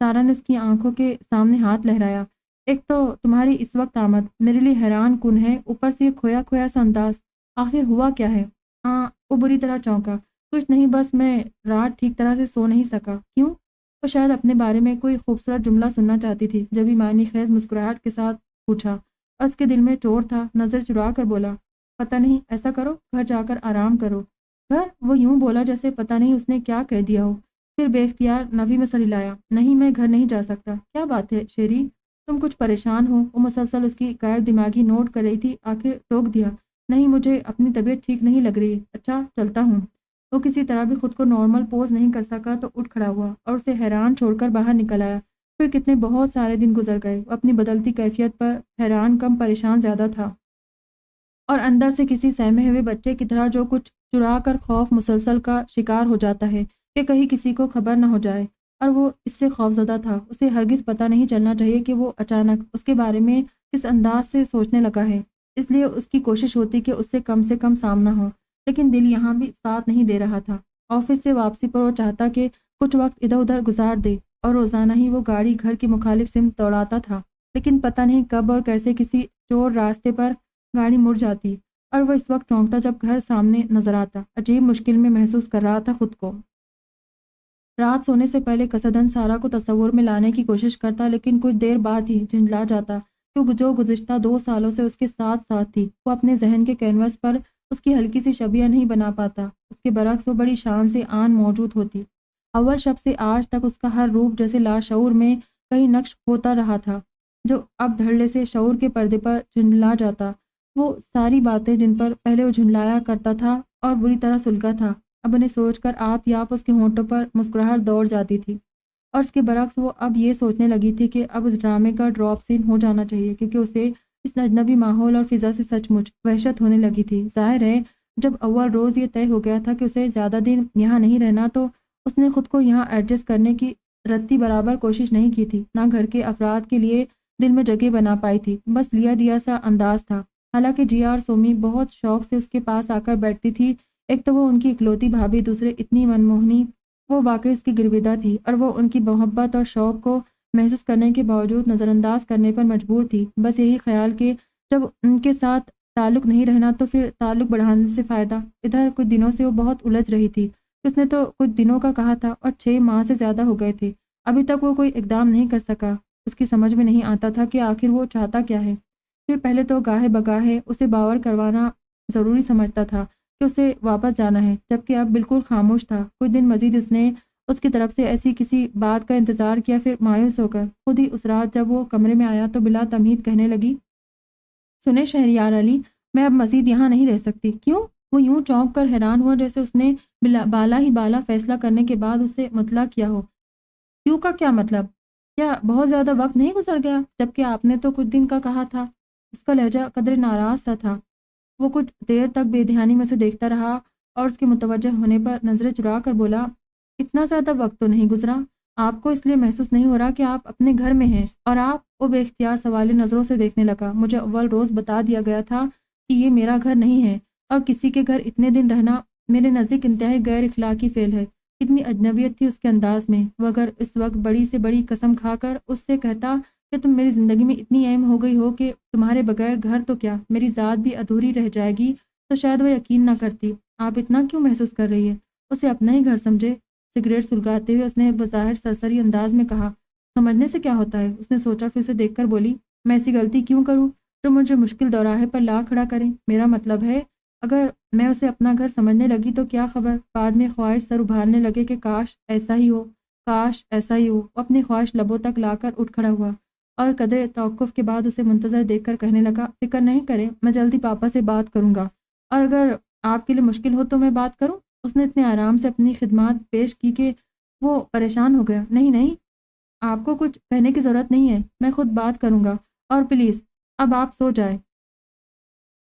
سارا نے اس کی آنکھوں کے سامنے ہاتھ لہرایا۔ ایک تو تمہاری اس وقت آمد میرے لیے حیران کن ہے، اوپر سے یہ کھویا کھویا سا انداز۔ آخر ہوا کیا ہے؟ ہاں، وہ بری طرح چونکا۔ کچھ نہیں، بس میں رات ٹھیک طرح سے سو نہیں سکا۔ کیوں؟ وہ شاید اپنے بارے میں کوئی خوبصورت جملہ سننا چاہتی تھی، جبھی معنی خیز مسکراہٹ کے ساتھ پوچھا، اور اس کے دل میں چوٹ تھا، نظر چرا کر بولا، پتہ نہیں، ایسا کرو گھر جا کر آرام کرو۔ گھر؟ وہ یوں بولا جیسے پتہ نہیں اس نے کیا کہہ دیا ہو، پھر بے اختیار نفی میں سر ہلایا۔ نہیں، میں گھر نہیں جا سکتا۔ کیا بات ہے شیری، تم کچھ پریشان ہو؟ وہ مسلسل اس کی غائب دماغی نوٹ کر رہی تھی، آخر ٹوک دیا، نہیں، مجھے اپنی طبیعت ٹھیک نہیں لگ رہی۔ اچھا، چلتا ہوں۔ وہ کسی طرح بھی خود کو نارمل پوز نہیں کر سکا تو اٹھ کھڑا ہوا اور اسے حیران چھوڑ کر باہر نکل آیا۔ پھر کتنے بہت سارے دن گزر گئے، وہ اپنی بدلتی کیفیت پر حیران کم پریشان زیادہ تھا، اور اندر سے کسی سہمے ہوئے بچے کی طرح جو کچھ چرا کر خوف مسلسل کا شکار ہو جاتا ہے کہ کہیں کسی کو خبر نہ ہو جائے، اور وہ اس سے خوفزدہ تھا۔ اسے ہرگز پتہ نہیں چلنا چاہیے کہ وہ اچانک اس کے بارے میں کس انداز سے سوچنے لگا ہے، اس لیے اس کی کوشش ہوتی کہ اس سے کم سامنا ہو، لیکن دل یہاں بھی ساتھ نہیں دے رہا تھا۔ آفس سے واپسی پر وہ چاہتا کہ کچھ وقت ادھر ادھر گزار دے، اور روزانہ ہی وہ گاڑی گھر کی مخالف سمت دوڑاتا تھا، لیکن پتہ نہیں کب اور کیسے کسی چور راستے پر گاڑی مڑ جاتی، اور وہ اس وقت چونکتا جب گھر سامنے نظر آتا۔ عجیب مشکل میں محسوس کر رہا تھا خود کو۔ رات سونے سے پہلے قصداً سارا کو تصور میں لانے کی کوشش کرتا، لیکن کچھ دیر بعد ہی جھنجلا جاتا کہ جو گزشتہ 2 سالوں سے اس کے ساتھ تھی، وہ اپنے ذہن کے کینوس پر اس کی ہلکی سی شبیہ نہیں بنا پاتا۔ اس کے برعکس وہ بڑی شان سے آن موجود ہوتی۔ اول شب سے آج تک اس کا ہر روپ جیسے لاشعور میں کہیں نقش ہوتا رہا تھا، جو اب دھڑلے سے شعور کے پردے پر جھنجلا جاتا۔ وہ ساری باتیں جن پر پہلے وہ جھنجلایا کرتا تھا اور بری طرح سلگا تھا، اب انہیں سوچ کر آپ ہی آپ اس کے ہونٹوں پر مسکراہٹ دوڑ جاتی تھی، اور اس کے برعکس وہ اب یہ سوچنے لگی تھی کہ اب اس ڈرامے کا ڈراپ سین ہو جانا چاہیے، کیونکہ اسے اس اجنبی ماحول اور فضا سے سچ مچ وحشت ہونے لگی تھی۔ ظاہر ہے جب اول روز یہ طے ہو گیا تھا کہ اسے زیادہ دن یہاں نہیں رہنا، تو اس نے خود کو یہاں ایڈجسٹ کرنے کی رتی برابر کوشش نہیں کی تھی، نہ گھر کے افراد کے لیے دل میں جگہ بنا پائی تھی، بس لیا دیا سا انداز تھا۔ حالانکہ جیا اور سومی بہت شوق سے اس کے پاس آ کر بیٹھتی تھی، ایک تو وہ ان کی اکلوتی بھابھی، دوسرے اتنی منموہنی، وہ واقعی اس کی گرویدہ تھی اور وہ ان کی محبت اور شوق کو محسوس کرنے کے باوجود نظر انداز کرنے پر مجبور تھی۔ بس یہی خیال کہ جب ان کے ساتھ تعلق نہیں رہنا تو پھر تعلق بڑھانے سے فائدہ۔ ادھر کچھ دنوں سے وہ بہت الجھ رہی تھی۔ اس نے تو کچھ دنوں کا کہا تھا اور 6 ماہ سے زیادہ ہو گئے تھے، ابھی تک وہ کوئی اقدام نہیں کر سکا۔ اس کی سمجھ میں نہیں آتا تھا کہ آخر وہ چاہتا کیا ہے۔ پھر پہلے تو گاہے بگاہے اسے باور کروانا ضروری سمجھتا تھا کہ اسے واپس جانا ہے، جبکہ اب بالکل خاموش تھا۔ کچھ دن مزید اس نے اس کی طرف سے ایسی کسی بات کا انتظار کیا، پھر مایوس ہو کر خود ہی اس رات جب وہ کمرے میں آیا تو بلا تمہید کہنے لگی، سنیں شہریار علی، میں اب مزید یہاں نہیں رہ سکتی۔ کیوں؟ وہ یوں چونک کر حیران ہوا جیسے اس نے بالا ہی بالا فیصلہ کرنے کے بعد اسے مطلع کیا ہو۔ کیوں کا کیا مطلب؟ کیا بہت زیادہ وقت نہیں گزر گیا؟ جبکہ آپ نے تو کچھ دن کا کہا تھا۔ اس کا لہجہ قدر ناراض سا تھا۔ وہ کچھ دیر تک بے دھیانی میں اسے دیکھتا رہا اور اس کے متوجہ ہونے پر نظریں چرا کر بولا، اتنا زیادہ وقت تو نہیں گزرا۔ آپ کو اس لیے محسوس نہیں ہو رہا کہ آپ اپنے گھر میں ہیں؟ اور آپ؟ وہ بے اختیار سوالی نظروں سے دیکھنے لگا۔ مجھے اول روز بتا دیا گیا تھا کہ یہ میرا گھر نہیں ہے اور کسی کے گھر اتنے دن رہنا میرے نزدیک انتہائی غیر اخلاقی فعل ہے۔ کتنی اجنبیت تھی اس کے انداز میں۔ وہ اگر اس وقت بڑی سے بڑی قسم کھا کر اس سے کہتا کہ تم میری زندگی میں اتنی اہم ہو گئی ہو کہ تمہارے بغیر گھر تو کیا میری ذات بھی ادھوری رہ جائے گی، تو شاید وہ یقین نہ کرتی۔ آپ اتنا کیوں محسوس کر رہی ہے؟ اسے اپنا ہی گھر سمجھے۔ سگریٹ سلگاتے ہوئے اس نے بظاہر سرسری انداز میں کہا، سمجھنے سے کیا ہوتا ہے؟ اس نے سوچا، پھر اسے دیکھ کر بولی، میں ایسی غلطی کیوں کروں جو مجھے مشکل دوراہے پر لا کھڑا کرے؟ میرا مطلب ہے اگر میں اسے اپنا گھر سمجھنے لگی تو کیا خبر بعد میں خواہش سر ابھارنے لگے کہ کاش ایسا ہی ہو، کاش ایسا ہی ہو۔ وہ اپنی خواہش لبوں تک لا کر اٹھ کھڑا ہوا اور قدرے توقف کے بعد اسے منتظر دیکھ کر کہنے لگا، فکر نہیں کریں، میں جلدی پاپا سے بات کروں گا، اور اگر آپ کے لیے مشکل ہو تو میں بات کروں۔ اس نے اتنے آرام سے اپنی خدمات پیش کی کہ وہ پریشان ہو گیا۔ نہیں نہیں، آپ کو کچھ کہنے کی ضرورت نہیں ہے، میں خود بات کروں گا، اور پلیز اب آپ سو جائیں۔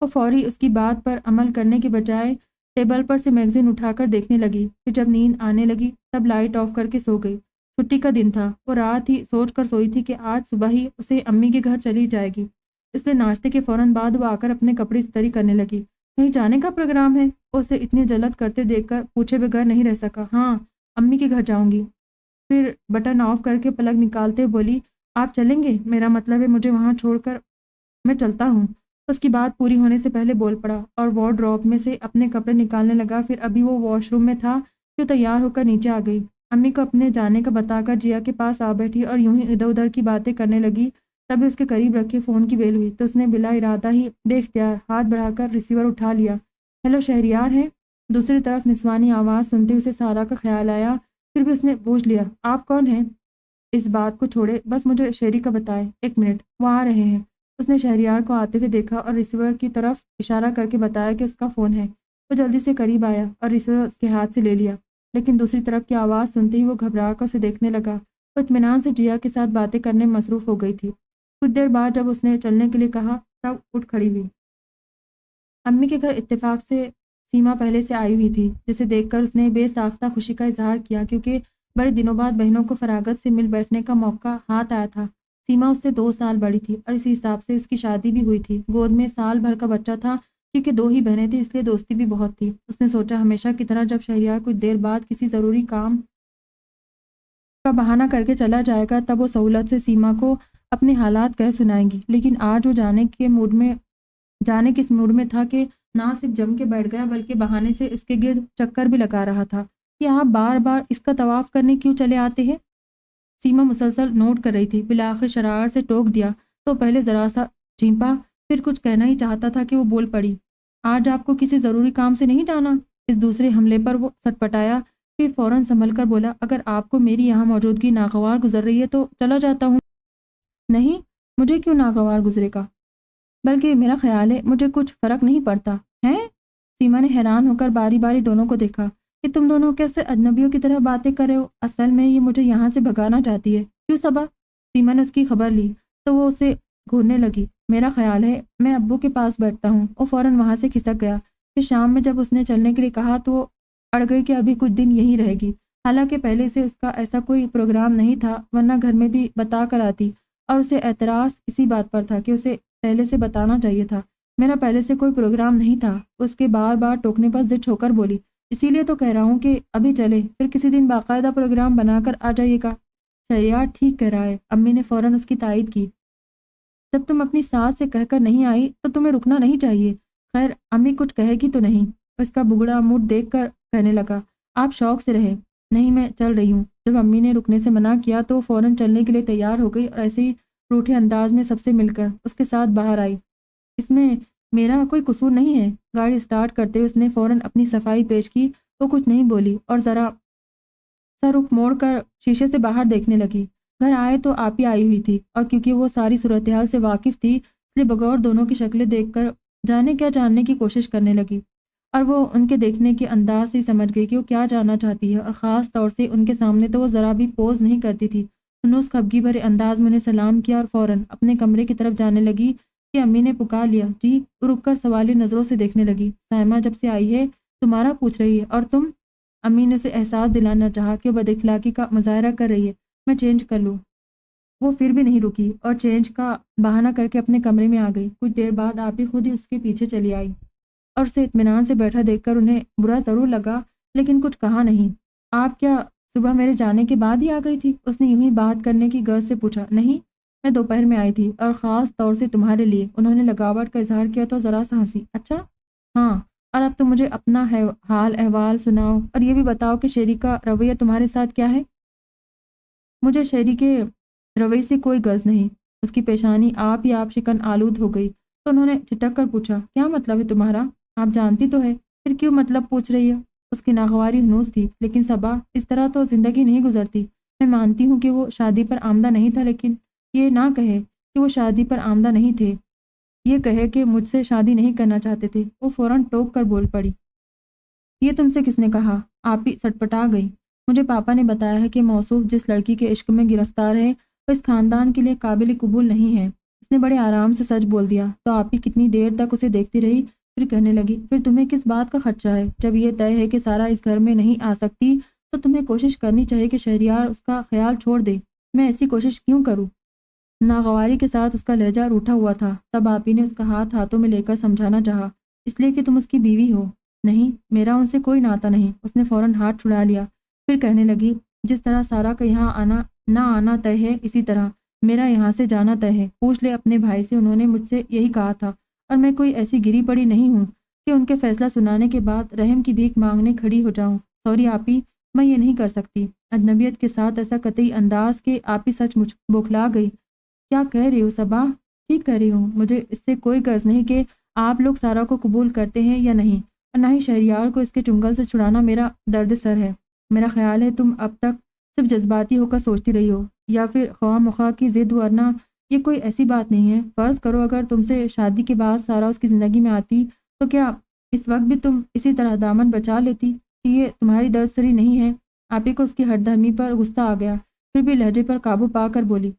وہ فوری اس کی بات پر عمل کرنے کے بجائے ٹیبل پر سے میگزین اٹھا کر دیکھنے لگی۔ پھر جب نیند آنے لگی تب لائٹ آف کر کے سو گئی۔ چھٹی کا دن تھا، وہ رات ہی سوچ کر سوئی تھی کہ آج صبح ہی اسے امی کے گھر چلی جائے گی، اس لیے ناشتے کے فوراً بعد وہ آ کر اپنے کپڑے استری کرنے لگی۔ کہیں جانے کا پروگرام ہے؟ وہ اسے اتنی جلد کرتے دیکھ کر پوچھے بغیر نہیں رہ سکا۔ ہاں، امی کے گھر جاؤں گی۔ پھر بٹن آف کر کے پلگ نکالتے بولی، آپ چلیں گے؟ میرا مطلب ہے مجھے وہاں چھوڑ کر میں چلتا ہوں۔ اس کی بات پوری ہونے سے پہلے بول پڑا اور وارڈروب میں سے اپنے کپڑے نکالنے لگا۔ پھر ابھی وہ واش روم میں تھا کہ تیار ہو کر نیچے آ گئی۔ امی کو اپنے جانے کا بتا کر جیا کے پاس آ بیٹھی اور یوں ہی ادھر ادھر کی باتیں کرنے لگی۔ تبھی اس کے قریب رکھے فون کی بیل ہوئی تو اس نے بلا ارادہ ہی بے اختیار ہاتھ بڑھا کر ریسیور اٹھا لیا۔ ہیلو، شہریار ہے؟ دوسری طرف نسوانی آواز سنتے اسے سارا کا خیال آیا، پھر بھی اس نے پوچھ لیا، آپ کون ہیں؟ اس بات کو چھوڑے، بس مجھے شہری کا بتائے۔ ایک منٹ، وہ آ رہے ہیں۔ اس نے شہریار کو آتے ہوئے دیکھا اور ریسیور کی طرف اشارہ کر کے بتایا کہ اس کا فون ہے۔ وہ جلدی سے قریب آیا اور ریسیور اس کے ہاتھ سے لے لیا، لیکن دوسری طرف کی آواز سنتے ہی وہ گھبرا کر اسے دیکھنے لگا۔ وہ اطمینان سے جیا کے ساتھ باتیں کرنے میں مصروف ہو گئی تھی۔ کچھ دیر بعد جب اس نے چلنے کے لیے کہا تب اٹھ کھڑی ہوئی۔ امی کے گھر اتفاق سے سیما پہلے سے آئی ہوئی تھی، جسے دیکھ کر اس نے بے ساختہ خوشی کا اظہار کیا، کیونکہ بڑے دنوں بعد بہنوں کو فراغت سے مل بیٹھنے کا موقع ہاتھ آیا تھا۔ سیما اس سے 2 سال بڑی تھی اور اسی حساب سے اس کی شادی بھی ہوئی تھی۔ گود میں سال بھر کا بچہ تھا، کیونکہ 2 ہی بہنیں تھیں، اس لیے دوستی بھی بہت تھی۔ اس نے سوچا ہمیشہ کی طرح جب شہریار کچھ دیر بعد کسی ضروری کام کا بہانہ کر کے چلا جائے گا تب وہ سہولت سے سیما کو اپنے حالات کہہ سنائیں گی، لیکن آج وہ جانے کے اس موڈ میں تھا کہ نہ صرف جم کے بیٹھ گیا بلکہ بہانے سے اس کے گرد چکر بھی لگا رہا تھا کہ آپ بار بار اس کا طواف کرنے کیوں چلے آتے ہیں؟ سیما مسلسل نوٹ کر رہی تھی۔ بالآخر شرارت سے ٹوک دیا تو پہلے ذرا سا جھیمپا، پھر کچھ کہنا ہی چاہتا تھا کہ وہ بول پڑی، آج آپ کو کسی ضروری کام سے نہیں جانا؟ اس دوسرے حملے پر وہ سٹپٹایا، پھر فوراً سنبھل کر بولا، اگر آپ کو میری یہاں موجودگی ناگوار گزر رہی ہے تو چلا جاتا ہوں۔ نہیں، مجھے کیوں ناگوار گزرے گا؟ بلکہ میرا خیال ہے مجھے کچھ فرق نہیں پڑتا ہے۔ سیما نے حیران ہو کر باری باری دونوں کو دیکھا کہ تم دونوں کیسے اجنبیوں کی طرح باتیں کر رہے ہو؟ اصل میں یہ مجھے یہاں سے بھگانا چاہتی ہے۔ کیوں صبا؟ سیما نے اس کی خبر لی تو وہ اسے گھورنے لگی۔ میرا خیال ہے میں ابو کے پاس بیٹھتا ہوں۔ وہ فوراً وہاں سے کھسک گیا۔ پھر شام میں جب اس نے چلنے کے لیے کہا تو وہ اڑ گئی کہ ابھی کچھ دن یہیں رہے گی، حالانکہ پہلے سے اس کا ایسا کوئی پروگرام نہیں تھا، ورنہ گھر میں بھی بتا کر آتی، اور اسے اعتراض اسی بات پر تھا کہ اسے پہلے سے بتانا چاہیے تھا۔ میرا پہلے سے کوئی پروگرام نہیں تھا، اس کے بار بار ٹوکنے پر ضد ہو کر بولی۔ اسی لیے تو کہہ رہا ہوں کہ ابھی چلے، پھر کسی دن باقاعدہ پروگرام بنا کر آ جائیے گا۔ شہریار ٹھیک کہہ رہا ہے، امی نے فوراً اس کی تائید کی۔ جب تم اپنی ساس سے کہہ کر نہیں آئی تو تمہیں رکنا نہیں چاہیے۔ خیر امی کچھ کہے گی تو نہیں؟ اس کا بگڑا موڈ دیکھ کر کہنے لگا، آپ شوق سے رہے۔ نہیں میں چل رہی ہوں۔ جب امی نے رکنے سے منع کیا تو فوراً چلنے کے لیے تیار ہو گئی اور ایسے ہی روٹھے انداز میں سب سے مل کر اس کے ساتھ باہر آئی۔ اس میں میرا کوئی قصور نہیں ہے۔ گاڑی سٹارٹ کرتے ہوئے اس نے فوراً اپنی صفائی پیش کی۔ وہ کچھ نہیں بولی اور ذرا سر رخ موڑ کر شیشے سے باہر دیکھنے لگی۔ گھر آئے تو آپ ہی آئی ہوئی تھی اور کیونکہ وہ ساری صورتحال سے واقف تھی اس لیے بغور دونوں کی شکلیں دیکھ کر جانے کیا جاننے کی کوشش کرنے لگی، اور وہ ان کے دیکھنے کے انداز سے سمجھ گئی کہ وہ کیا جاننا چاہتی ہے، اور خاص طور سے ان کے سامنے تو وہ ذرا بھی پوز نہیں کرتی تھی۔ انہوں اس خفگی بھرے انداز میں انہیں سلام کیا اور فوراً اپنے کمرے کی طرف جانے لگی کہ امی نے پکار لیا، جی۔ رک کر سوالی نظروں سے دیکھنے لگی۔ سائمہ جب سے آئی ہے تمہارا پوچھ رہی ہے، اور تم؟ امی نے اسے احساس دلانا چاہا کہ وہ بد اخلاقی کا مظاہرہ کر رہی ہے۔ میں چینج کر لوں۔ وہ پھر بھی نہیں رکی اور چینج کا بہانہ کر کے اپنے کمرے میں آ گئی۔ کچھ دیر بعد آپ ہی خود ہی اس کے پیچھے چلی آئی اور اسے اطمینان سے بیٹھا دیکھ کر انہیں برا ضرور لگا لیکن کچھ کہا نہیں۔ آپ کیا صبح میرے جانے کے بعد ہی آ گئی تھی؟ اس نے یوں ہی بات کرنے کی غرض سے پوچھا۔ نہیں، میں دوپہر میں آئی تھی اور خاص طور سے تمہارے لیے۔ انہوں نے لگاوٹ کا اظہار کیا تو ذرا سا ہنسی۔ اچھا ہاں، اور اب تم مجھے اپنا حال احوال سناؤ اور یہ بھی بتاؤ کہ شیری کا رویہ تمہارے ساتھ کیا ہے؟ مجھے شیری کے رویے سے کوئی غرض نہیں۔ اس کی پیشانی آپ ہی آپ شکن آلود ہو گئی تو انہوں نے ٹھٹک کر پوچھا، کیا مطلب ہے تمہارا؟ آپ جانتی تو ہے، پھر کیوں مطلب پوچھ رہی ہے؟ اس کی ناگواری ہنوز تھی، لیکن صبا اس طرح تو زندگی نہیں گزرتی۔ میں مانتی ہوں کہ وہ شادی پر آمدہ نہیں تھا، لیکن یہ نہ کہے کہ وہ شادی پر آمدہ نہیں تھے، یہ کہے کہ مجھ سے شادی نہیں کرنا چاہتے تھے۔ وہ فوراً ٹوک کر بول پڑی، یہ تم سے کس نے کہا؟ آپ ہی سٹپٹا گئی۔ مجھے پاپا نے بتایا ہے کہ موصوف جس لڑکی کے عشق میں گرفتار ہے وہ اس خاندان کے لیے قابل قبول نہیں ہے۔ اس نے بڑے آرام سے سچ بول دیا تو آپ ہی کتنی دیر تک اسے دیکھتی رہی، پھر کہنے لگی، پھر تمہیں کس بات کا خدشہ ہے؟ جب یہ طے ہے کہ سارا اس گھر میں نہیں آ سکتی تو تمہیں کوشش کرنی چاہیے کہ شہریار اس کا خیال چھوڑ دے۔ میں ایسی کوشش کیوں کروں؟ ناگواری کے ساتھ اس کا لہجہ روٹھا ہوا تھا۔ تب آپ ہی نے اس کا ہاتھ ہاتھوں میں لے کر سمجھانا چاہا، اس لیے کہ تم اس کی بیوی ہو۔ نہیں، میرا ان سے کوئی ناطہ نہیں۔ اس نے فوراً ہاتھ چھڑا لیا، پھر کہنے لگی، جس طرح سارا کا یہاں آنا نہ آنا طے ہے اسی طرح میرا یہاں سے جانا طے ہے۔ پوچھ لے اپنے بھائی سے، انہوں نے مجھ سے یہی کہا تھا، اور میں کوئی ایسی گری پڑی نہیں ہوں کہ ان کے فیصلہ سنانے کے بعد رحم کی بھیک مانگنے کھڑی ہو جاؤں۔ سوری آپی، میں یہ نہیں کر سکتی۔ اجنبیت کے ساتھ ایسا قطعی انداز کہ آپی سچ مچ بوکھلا گئی۔ کیا کہہ رہی ہو صبا؟ ٹھیک کہہ رہی ہوں، مجھے اس سے کوئی غرض نہیں کہ آپ لوگ سارا کو قبول کرتے ہیں یا نہیں، اور نہ ہی شہریار کو اس کے چنگل سے چھڑانا میرا درد سر ہے۔ میرا خیال ہے تم اب تک صرف جذباتی ہو کر سوچتی رہی ہو، یا پھر خواہ مخواہ کی ضد، ورنہ یہ کوئی ایسی بات نہیں ہے۔ فرض کرو اگر تم سے شادی کے بعد سارا اس کی زندگی میں آتی تو کیا اس وقت بھی تم اسی طرح دامن بچا لیتی کہ یہ تمہاری درد سری نہیں ہے؟ آپ ہی کو اس کی ہٹ دھرمی پر غصہ آ گیا، پھر بھی لہجے پر قابو پا کر بولی،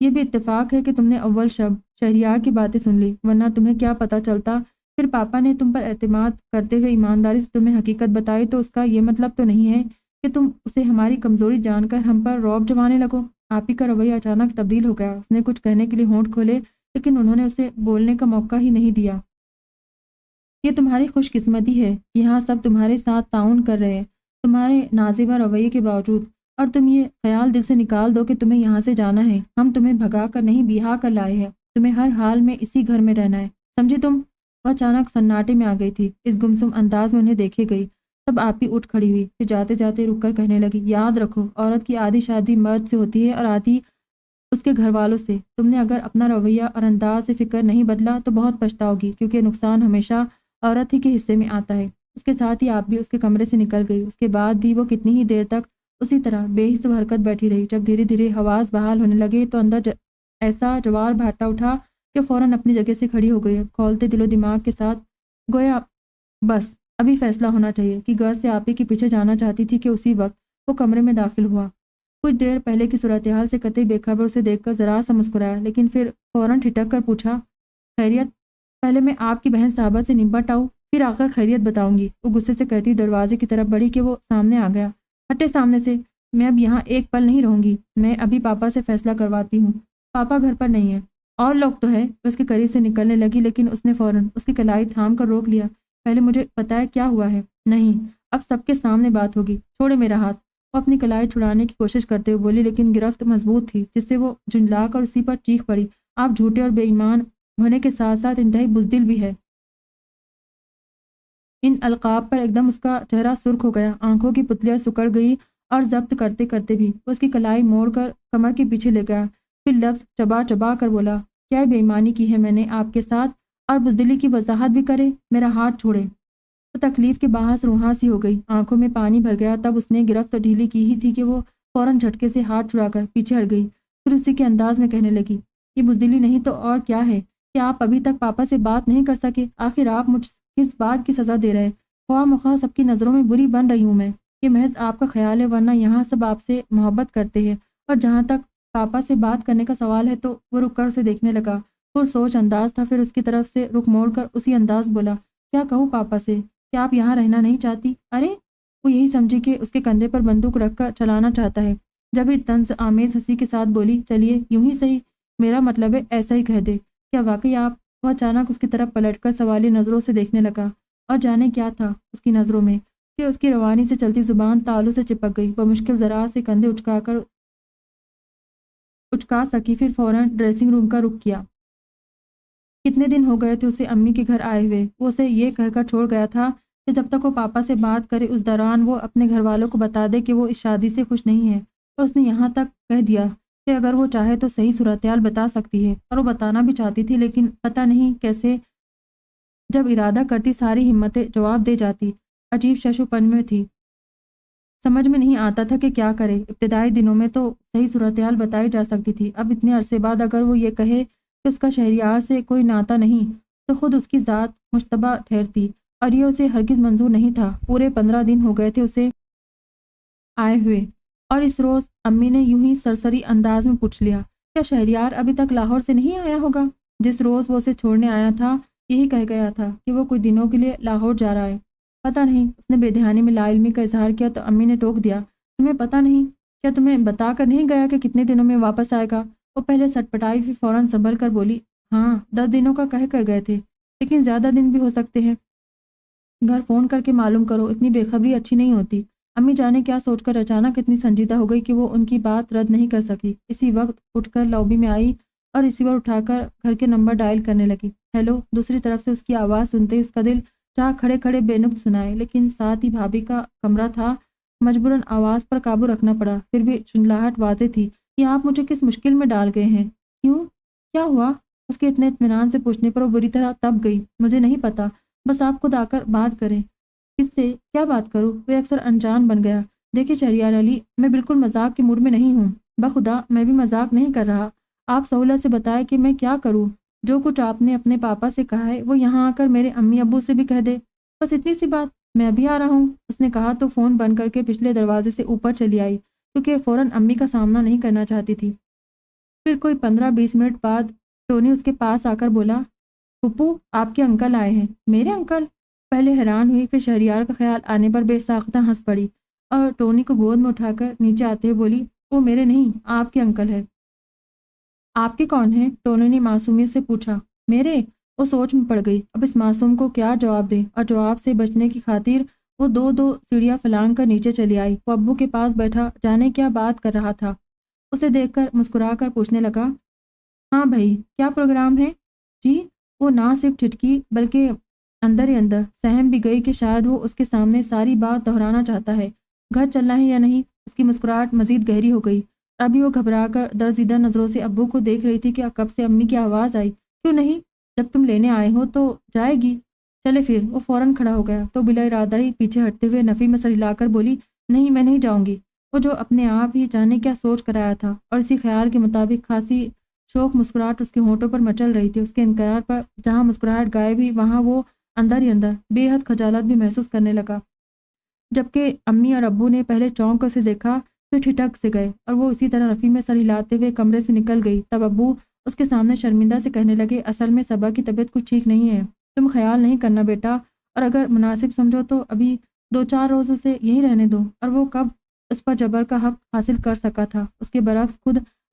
یہ بھی اتفاق ہے کہ تم نے اول شب شہریار کی باتیں سن لی، ورنہ تمہیں کیا پتہ چلتا۔ پھر پاپا نے تم پر اعتماد کرتے ہوئے ایمانداری سے تمہیں حقیقت بتائی تو اس کا یہ مطلب تو نہیں ہے کہ تم اسے ہماری کمزوری جان کر ہم پر رعب جمانے لگو۔ آپ ہی کا رویہ اچانک تبدیل ہو گیا۔ اس نے کچھ کہنے کے لیے ہونٹ کھولے لیکن انہوں نے اسے بولنے کا موقع ہی نہیں دیا۔ یہ تمہاری خوش قسمتی ہے، یہاں سب تمہارے ساتھ تعاون کر رہے ہیں تمہارے نازیبہ رویے کے باوجود، اور تم یہ خیال دل سے نکال دو کہ تمہیں یہاں سے جانا ہے۔ ہم تمہیں بھگا کر نہیں، بیہا کر لائے ہیں۔ تمہیں ہر حال میں اسی گھر میں رہنا ہے، سمجھی تم؟ وہ اچانک سناٹے میں آ گئی تھی، اس گمسم انداز میں انہیں دیکھے گئی۔ تب آپ ہی اٹھ کھڑی ہوئی، پھر جاتے جاتے رک کر کہنے لگی، یاد رکھو عورت کی آدھی شادی مرد سے ہوتی ہے اور آدھی اس کے گھر والوں سے۔ تم نے اگر اپنا رویہ اور انداز سے فکر نہیں بدلا تو بہت پچھتاؤ گی، کیونکہ نقصان ہمیشہ عورت ہی کے حصے میں آتا ہے۔ اس کے ساتھ ہی آپ بھی اس کے کمرے سے نکل گئی۔ اس کے بعد بھی وہ کتنی ہی دیر تک اسی طرح بے حس حرکت بیٹھی رہی۔ جب دھیرے دھیرے حواس بحال ہونے لگے تو اندر ایسا جوار بھاٹا اٹھا کہ فوراً اپنی جگہ سے کھڑی ہو گئی، کھولتے دل و دماغ کے ساتھ، گویا بس ابھی فیصلہ ہونا چاہیے کہ غرض سے آپ ہی کے پیچھے جانا چاہتی تھی کہ اسی وقت وہ کمرے میں داخل ہوا۔ کچھ دیر پہلے کی صورتحال سے قطعی بے خبر اسے دیکھ کر ذرا سا مسکرایا، لیکن پھر فوراً ٹھٹک کر پوچھا، خیریت؟ پہلے میں آپ کی بہن صاحبہ سے نمٹ آؤں، پھر آ کر خیریت بتاؤں گی۔ وہ غصے سے کہتی دروازے کی طرف بڑھی کہ وہ سامنے آ گیا۔ ہٹے سامنے سے، میں اب یہاں ایک پل نہیں رہوں گی، میں ابھی پاپا سے فیصلہ کرواتی ہوں۔ پاپا گھر پر نہیں ہے۔ اور لوگ تو ہے۔ وہ اس کے قریب سے نکلنے لگی لیکن اس نے فوراً اس کی کلائی تھام کر روک لیا۔ پہلے مجھے بتائے کیا ہوا ہے؟ نہیں، اب سب کے سامنے بات ہوگی، چھوڑے میرا ہاتھ۔ وہ اپنی کلائی چھڑانے کی کوشش کرتے ہوئے بولی لیکن گرفت مضبوط تھی جس سے وہ جھنجلا کر اسی پر چیخ پڑی۔ آپ جھوٹے اور بے ایمان ہونے کے ساتھ ساتھ انتہائی بزدل بھی ہے۔ ان القاب پر ایک دم اس کا چہرہ سرخ ہو گیا، آنکھوں کی پتلیاں سکڑ گئی اور ضبط کرتے کرتے بھی وہ اس کی کلائی موڑ کر کمر کے پیچھے لے گیا۔ پھر لفظ چبا چبا کر بولا، کیا بے ایمانی کی ہے میں نے آپ کے ساتھ؟ اور بزدلی کی وضاحت بھی کرے، میرا ہاتھ چھوڑے۔ تو تکلیف کے باعث روحاں سی ہو گئی، آنکھوں میں پانی بھر گیا۔ تب اس نے گرفت ڈھیلی کی ہی تھی کہ وہ فوراً جھٹکے سے ہاتھ چھڑا کر پیچھے ہٹ گئی۔ پھر اسی کے انداز میں کہنے لگی، یہ بزدلی نہیں تو اور کیا ہے کہ آپ ابھی تک پاپا سے بات نہیں کر سکے؟ آخر آپ مجھ کس بات کی سزا دے رہے؟ خواہ مخواہ سب کی نظروں میں بری بن رہی ہوں میں، یہ محض آپ کا خیال ہے، ورنہ یہاں سب آپ سے محبت کرتے ہیں۔ اور جہاں تک پاپا سے بات کرنے کا سوال ہے تو وہ رک کر اسے دیکھنے لگا، پر سوچ انداز تھا۔ پھر اس کی طرف سے رخ موڑ کر اسی انداز بولا، کیا کہوں پاپا سے کہ آپ یہاں رہنا نہیں چاہتی؟ ارے وہ یہی سمجھی کہ اس کے کندھے پر بندوق رکھ کر چلانا چاہتا ہے، جب ہی طنز آمیز ہنسی کے ساتھ بولی، چلیے یوں ہی صحیح، میرا مطلب ہے ایسا ہی کہہ دے۔ کیا واقعی آپ؟ وہ اچانک اس کی طرف پلٹ کر سوالی نظروں سے دیکھنے لگا، اور جانے کیا تھا اس کی نظروں میں کہ اس کی روانی سے چلتی زبان تالو سے چپک گئی۔ وہ مشکل ذرا سے کندھے اچکا سکی، پھر فوراً ڈریسنگ روم کا رخ کیا۔ کتنے دن ہو گئے تھے اسے امی کے گھر آئے ہوئے؟ وہ اسے یہ کہہ کر چھوڑ گیا تھا کہ جب تک وہ پاپا سے بات کرے اس دوران وہ اپنے گھر والوں کو بتا دے کہ وہ اس شادی سے خوش نہیں ہے۔ تو اس نے یہاں تک کہہ دیا کہ اگر وہ چاہے تو صحیح صورتحال بتا سکتی ہے، اور وہ بتانا بھی چاہتی تھی لیکن پتہ نہیں کیسے جب ارادہ کرتی ساری ہمتیں جواب دے جاتی۔ عجیب ششو پن میں تھی، سمجھ میں نہیں آتا تھا کہ کیا کرے۔ ابتدائی دنوں میں تو صحیح صورتحال بتائی جا سکتی تھی، اب اتنے عرصے بعد اگر وہ یہ کہے کہ اس کا شہریار سے کوئی ناتا نہیں تو خود اس کی ذات مشتبہ ٹھہرتی، اور یہ اسے ہرگز منظور نہیں تھا۔ پورے 15 دن ہو گئے تھے اسے آئے ہوئے، اور اس روز امی نے یوں ہی سرسری انداز میں پوچھ لیا، کیا شہریار ابھی تک لاہور سے نہیں آیا ہوگا؟ جس روز وہ اسے چھوڑنے آیا تھا یہی کہہ گیا تھا کہ وہ کچھ دنوں کے لیے لاہور جا رہا ہے۔ پتہ نہیں، اس نے بے دھیانی میں لا علمی کا اظہار کیا تو امی نے ٹوک دیا، تمہیں پتہ نہیں؟ کیا تمہیں بتا کر نہیں گیا کہ کتنے دنوں میں واپس آئے گا؟ وہ پہلے سٹپٹائی پھر فوراً سنبھل کر بولی، ہاں 10 دنوں کا کہہ کر گئے تھے، لیکن زیادہ دن بھی ہو سکتے ہیں۔ گھر فون کر کے معلوم کرو، اتنی بے خبری اچھی نہیں ہوتی۔ امی جانے کیا سوچ کر اچانک اتنی سنجیدہ ہو گئی کہ وہ ان کی بات رد نہیں کر سکی۔ اسی وقت اٹھ کر لابی میں آئی اور ریسیور اٹھا کر گھر کے نمبر ڈائل کرنے لگی۔ ہیلو، دوسری طرف سے اس کی آواز سنتے اس کا دل چاہ کھڑے کھڑے بے نقط سنائے، لیکن ساتھ ہی بھابھی کا کمرہ تھا، مجبوراً آواز پر قابو رکھنا پڑا۔ پھر بھی جھنجلاہٹ واضح تھی، یہ آپ مجھے کس مشکل میں ڈال گئے ہیں؟ کیوں؟ کیا ہوا؟ اس کے اتنے اطمینان سے پوچھنے پر وہ بری طرح تپ گئی۔ مجھے نہیں پتا، بس آپ خود آ کر بات کریں۔ کس سے؟ کیا بات کروں؟ وہ اکثر انجان بن گیا۔ دیکھیے شہریار علی، میں بالکل مذاق کے موڈ میں نہیں ہوں، بخدا میں بھی مذاق نہیں کر رہا۔ آپ سہولت سے بتائیں کہ میں کیا کروں؟ جو کچھ آپ نے اپنے پاپا سے کہا ہے وہ یہاں آ کر میرے امی ابو سے بھی کہہ دے، بس اتنی سی بات۔ میں ابھی آ رہا ہوں، اس نے کہا تو فون بند کر کے پچھلے دروازے سے اوپر چلی آئی، کیونکہ فوراً امی کا سامنا نہیں کرنا چاہتی تھی۔ پھر کوئی 15-20 منٹ بعد ٹونی اس کے پاس آ کر بولا، پھپھو آپ کے انکل آئے ہیں۔ میرے انکل؟ پہلے حیران ہوئی، پھر شہریار کا خیال آنے پر بے ساختہ ہنس پڑی اور ٹونی کو گود میں اٹھا کر نیچے آتے ہوئے بولی، وہ میرے نہیں، آپ کے انکل ہے۔ آپ کے کون ہیں؟ ٹونی نے معصومیت سے پوچھا۔ میرے؟ وہ سوچ میں پڑ گئی، اب اس معصوم کو کیا جواب دے، اور جواب سے بچنے کی خاطر وہ دو سیڑھیاں پھلانگ کر نیچے چلی آئی۔ وہ ابو کے پاس بیٹھا جانے کیا بات کر رہا تھا، اسے دیکھ کر مسکرا کر پوچھنے لگا، ہاں بھائی کیا پروگرام ہے؟ جی؟ وہ نہ صرف ٹھٹکی بلکہ اندر ہی اندر سہم بھی گئی کہ شاید وہ اس کے سامنے ساری بات دہرانا چاہتا ہے۔ گھر چلنا ہے یا نہیں؟ اس کی مسکراہٹ مزید گہری ہو گئی، ابھی وہ گھبرا کر درزیدہ نظروں سے ابو کو دیکھ رہی تھی کہ کب سے امی کی آواز آئی، کیوں نہیں؟ جب تم لینے آئے ہو تو جائے گی۔ چلے پھر۔ وہ فوراً کھڑا ہو گیا تو بلا ارادہ ہی پیچھے ہٹتے ہوئے نفی میں سر ہلا کر بولی، نہیں میں نہیں جاؤں گی۔ وہ جو اپنے آپ ہی جانے کیا سوچ کر آیا تھا، اور اسی خیال کے مطابق خاصی شوق مسکراہٹ اس کے ہونٹوں پر مچل رہی تھی۔ اس کے انکار پر جہاں مسکراہٹ غائب ہوئی وہاں وہ اندر ہی اندر بے حد خجالت بھی محسوس کرنے لگا۔ جبکہ امی اور ابو نے پہلے چونک کر اسے دیکھا، پھر ٹھٹک سے گئے، اور وہ اسی طرح رفیع میں سر ہلاتے ہوئے کمرے سے نکل گئی۔ تب ابو اس کے سامنے شرمندہ سے کہنے لگے، اصل میں صبا کی طبیعت کچھ ٹھیک نہیں ہے، تم خیال نہیں کرنا بیٹا، اور اگر مناسب سمجھو تو ابھی 2-4 روز اسے یہیں رہنے دو۔ اور وہ کب اس پر جبر کا حق حاصل کر سکا تھا؟ اس کے برعکس خود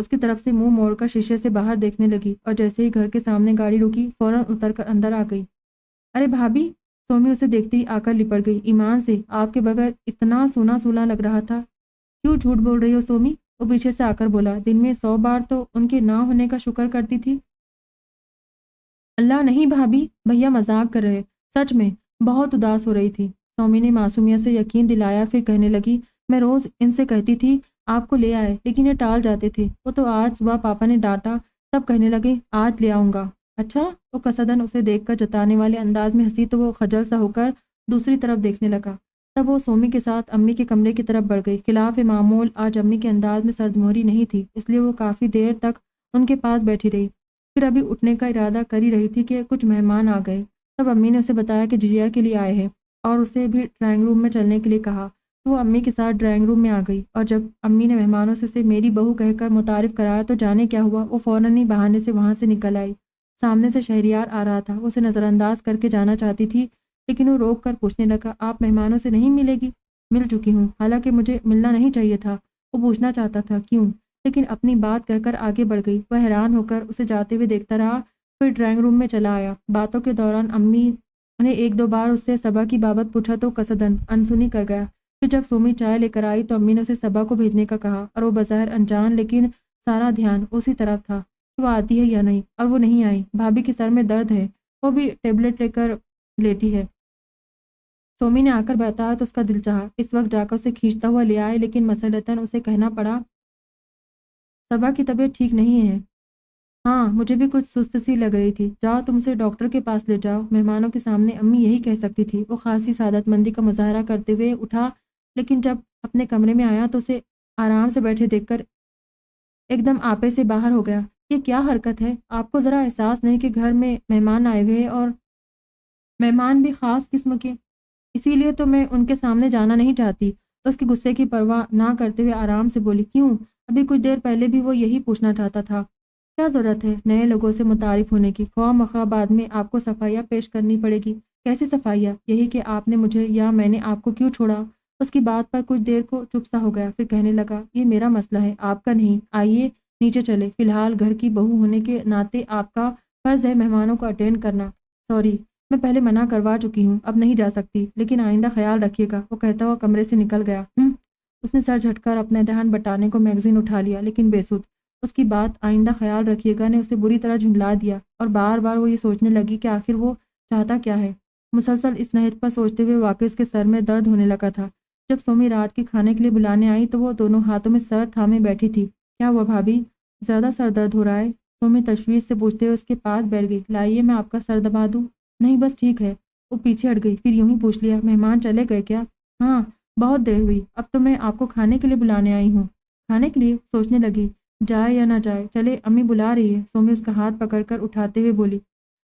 اس کی طرف سے منہ موڑ کر شیشے سے باہر دیکھنے لگی اور جیسے ہی گھر کے سامنے گاڑی رکی فوراً اتر کر اندر آ گئی۔ ارے بھابھی! سومی اسے دیکھتے ہی آ کر لپٹ گئی۔ ایمان سے آپ کے بغیر اتنا سونا سونا لگ رہا تھا، کیوں جھوٹ بول رہی ہو سومی؟ وہ پیچھے سے آ کر بولا۔ دن میں 100 بار تو ان کے نہ ہونے کا شکر کرتی تھی۔ اللہ نہیں بھابھی، بھیا مذاق کر رہے، سچ میں بہت اداس ہو رہی تھی۔ سومی نے معصومیت سے یقین دلایا، پھر کہنے لگی میں روز ان سے کہتی تھی آپ کو لے آئے، لیکن یہ ٹال جاتے تھے۔ وہ تو آج صبح پاپا نے ڈانٹا تب کہنے لگے آج لے آؤں گا۔ اچھا؟ وہ قصدن اسے دیکھ کر جتانے والے انداز میں ہنسی تو وہ خجل سا ہو کر دوسری طرف دیکھنے لگا۔ تب وہ سومی کے ساتھ امی کے کمرے کی طرف بڑھ گئی۔ خلاف معمول آج امی کے انداز میں سرد مہری نہیں تھی، اس لیے وہ کافی دیر تک ان کے پاس بیٹھی رہی۔ پھر ابھی اٹھنے کا ارادہ کر ہی رہی تھی کہ کچھ مہمان آ گئے۔ تب امی نے اسے بتایا کہ ججیا کے لیے آئے ہیں اور اسے بھی ڈرائنگ روم میں چلنے کے لیے کہا۔ وہ امی کے ساتھ ڈرائنگ روم میں آ گئی اور جب امی نے مہمانوں سے اسے میری بہو کہہ کر متعارف کرایا تو جانے کیا ہوا، وہ فوراً ہی بہانے سے وہاں سے نکل آئی۔ سامنے سے شہریار آ رہا تھا، وہ اسے نظر انداز کر کے جانا چاہتی تھی، لیکن وہ روک کر پوچھنے لگا آپ مہمانوں سے نہیں ملے گی؟ مل چکی ہوں، حالانکہ مجھے ملنا نہیں چاہیے تھا۔ وہ پوچھنا چاہتا تھا کیوں، لیکن اپنی بات کہہ کر آگے بڑھ گئی۔ وہ حیران ہو کر اسے جاتے ہوئے دیکھتا رہا، پھر ڈرائنگ روم میں چلا آیا۔ باتوں کے دوران امی نے 1-2 بار اس سے صبا کی بابت پوچھا تو قصدن انسنی کر گیا۔ پھر جب سومی چائے لے کر آئی تو امی نے اسے صبا کو بھیجنے کا کہا اور وہ بظاہر انجان لیکن سارا دھیان اسی طرف تھا کہ وہ آتی ہے یا نہیں، اور وہ نہیں آئی۔ بھابھی کے سر میں درد ہے، وہ بھی ٹیبلٹ لے کر لیٹی ہے۔ سومی نے آ کر بتایا تو اس کا دل چاہا اس وقت جا کر اسے کھینچتا ہوا لے آئے، لیکن مسئلتاً اسے کہنا پڑا صبا کی طبیعت ٹھیک نہیں ہے۔ ہاں مجھے بھی کچھ سست سی لگ رہی تھی، جاؤ تم اسے ڈاکٹر کے پاس لے جاؤ۔ مہمانوں کے سامنے امی یہی کہہ سکتی تھی۔ وہ خاصی سعادت مندی کا مظاہرہ کرتے ہوئے اٹھا، لیکن جب اپنے کمرے میں آیا تو اسے آرام سے بیٹھے دیکھ کر ایک دم آپے سے باہر ہو گیا۔ یہ کیا حرکت ہے؟ آپ کو ذرا احساس نہیں کہ گھر میں مہمان آئے ہوئے اور مہمان بھی خاص قسم کے، اسی لیے تو میں ان کے سامنے جانا نہیں چاہتی۔ تو اس کے غصے کی پرواہ نہ کرتے ہوئے آرام سے بولی کیوں؟ ابھی کچھ دیر پہلے بھی وہ یہی پوچھنا چاہتا تھا۔ کیا ضرورت ہے نئے لوگوں سے متعارف ہونے کی؟ خواہ مخواہ بعد میں آپ کو صفائیاں پیش کرنی پڑے گی۔ کیسی صفائیاں؟ یہی کہ آپ نے مجھے یا میں نے آپ کو کیوں چھوڑا؟ اس کی بات پر کچھ دیر کو چپ سا ہو گیا، پھر کہنے لگا یہ میرا مسئلہ ہے، آپ کا نہیں۔ آئیے نیچے چلے، فی الحال گھر کی بہو ہونے کے ناطے آپ کا فرض ہے مہمانوں کو اٹینڈ کرنا۔ سوری، میں پہلے منع کروا چکی ہوں، اب نہیں جا سکتی، لیکن آئندہ خیال رکھیے گا۔ وہ کہتا ہوا کمرے سے نکل گیا۔ اس نے سر جھٹ کر اپنے دہن بٹانے کو میگزین اٹھا لیا، لیکن بے سود۔ اس کی بات آئندہ خیال رکھیے گا نے اسے بری طرح جھنجلا دیا، اور بار بار وہ یہ سوچنے لگی کہ آخر وہ چاہتا کیا ہے۔ مسلسل اس نہت پر سوچتے ہوئے واقعی اس کے سر میں درد ہونے لگا تھا۔ جب سومی رات کے کھانے کے لیے بلانے آئی تو وہ دونوں ہاتھوں میں سر تھامے بیٹھی تھی۔ کیا ہوا بھابھی، زیادہ سر درد ہو رہا ہے؟ سومی تشویش سے پوچھتے ہوئے اس کے پاس بیٹھ گئی۔ لائیے میں آپ کا سر دبا دوں؟ نہیں بس ٹھیک ہے۔ وہ پیچھے ہٹ گئی، پھر یوں ہی پوچھ لیا مہمان چلے گئے کیا؟ ہاں بہت دیر ہوئی، اب تو میں آپ کو کھانے کے لیے بلانے آئی ہوں۔ کھانے کے لیے؟ سوچنے لگی جائے یا نہ جائے، چلے امی بلا رہی ہے۔ سومی اس کا ہاتھ پکڑ کر اٹھاتے ہوئے بولی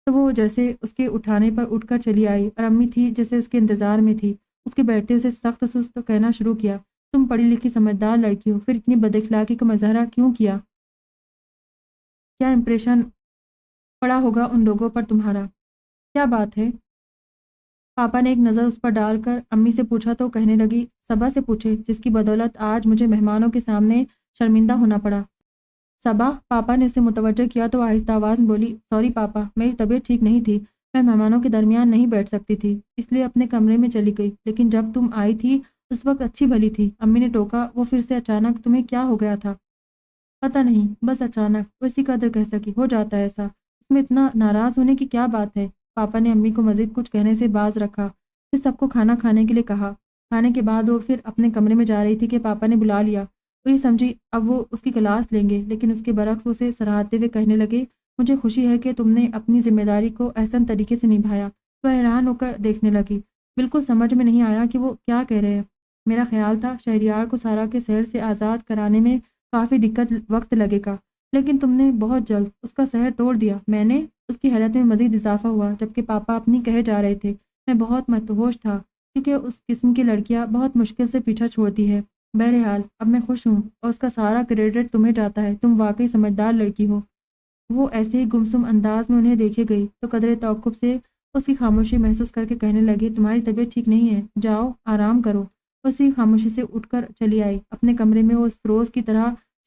تو وہ جیسے اس کے اٹھانے پر اٹھ کر چلی آئی، اور امی تھی جیسے اس کے انتظار میں تھی۔ اس کے بیٹھتے اسے سخت سست کہنا شروع کیا تم پڑھی لکھی سمجھدار لڑکی ہو، پھر اتنی بد اخلاقی کا مظاہرہ کیوں کیا؟ کیا امپریشن پڑا ہوگا ان لوگوں پر تمہارا؟ کیا بات ہے؟ پاپا نے ایک نظر اس پر ڈال کر امی سے پوچھا تو کہنے لگی صبا سے پوچھے، جس کی بدولت آج مجھے مہمانوں کے سامنے شرمندہ ہونا پڑا۔ صبا؟ پاپا نے اسے متوجہ کیا تو آہستہ آواز میں بولی سوری پاپا، میری طبیعت ٹھیک نہیں تھی، میں مہمانوں کے درمیان نہیں بیٹھ سکتی تھی، اس لیے اپنے کمرے میں چلی گئی، لیکن جب تم آئی تھی اس وقت اچھی بھلی تھی۔ امی نے ٹوکا۔ وہ پھر سے اچانک تمہیں کیا ہو گیا تھا؟ پتہ نہیں، بس اچانک، وہ اسی قدر کہہ سکی ہو جاتا ہے ایسا، اس میں اتنا ناراض ہونے کی کیا بات ہے؟ پاپا نے امی کو مزید کچھ کہنے سے باز رکھا، پھر سب کو کھانا کھانے کے لیے کہا۔ کھانے کے بعد وہ پھر اپنے کمرے میں جا رہی تھی کہ پاپا نے بلا لیا۔ وہ یہ سمجھی اب وہ اس کی کلاس لیں گے، لیکن اس کے برعکس اسے سراہتے ہوئے کہنے لگے مجھے خوشی ہے کہ تم نے اپنی ذمہ داری کو احسن طریقے سے نبھایا۔ وہ حیران ہو کر دیکھنے لگی، بالکل سمجھ میں نہیں آیا کہ وہ کیا کہہ رہے ہیں۔ میرا خیال تھا شہریار کو سارا کے سحر سے آزاد کرانے میں کافی وقت لگے گا، لیکن تم نے بہت جلد اس کا سحر توڑ دیا۔ میں نے؟ اس کی حیرت میں مزید اضافہ ہوا، جبکہ پاپا اپنی کہے جا رہے تھے۔ میں بہت مدہوش تھا، کیونکہ اس قسم کی لڑکیاں بہت مشکل سے پیچھا چھوڑتی ہے۔ بہرحال اب میں خوش ہوں اور اس کا سارا کریڈٹ تمہیں جاتا ہے، تم واقعی سمجھدار لڑکی ہو۔ وہ ایسے ہی گمسم انداز میں انہیں دیکھے گئی تو قدرے توقف سے اس کی خاموشی محسوس کر کے کہنے لگی تمہاری طبیعت ٹھیک نہیں ہے، جاؤ آرام کرو۔ اسی خاموشی سے اٹھ کر چلی آئی۔ اپنے کمرے میں وہ اس روز کی طرح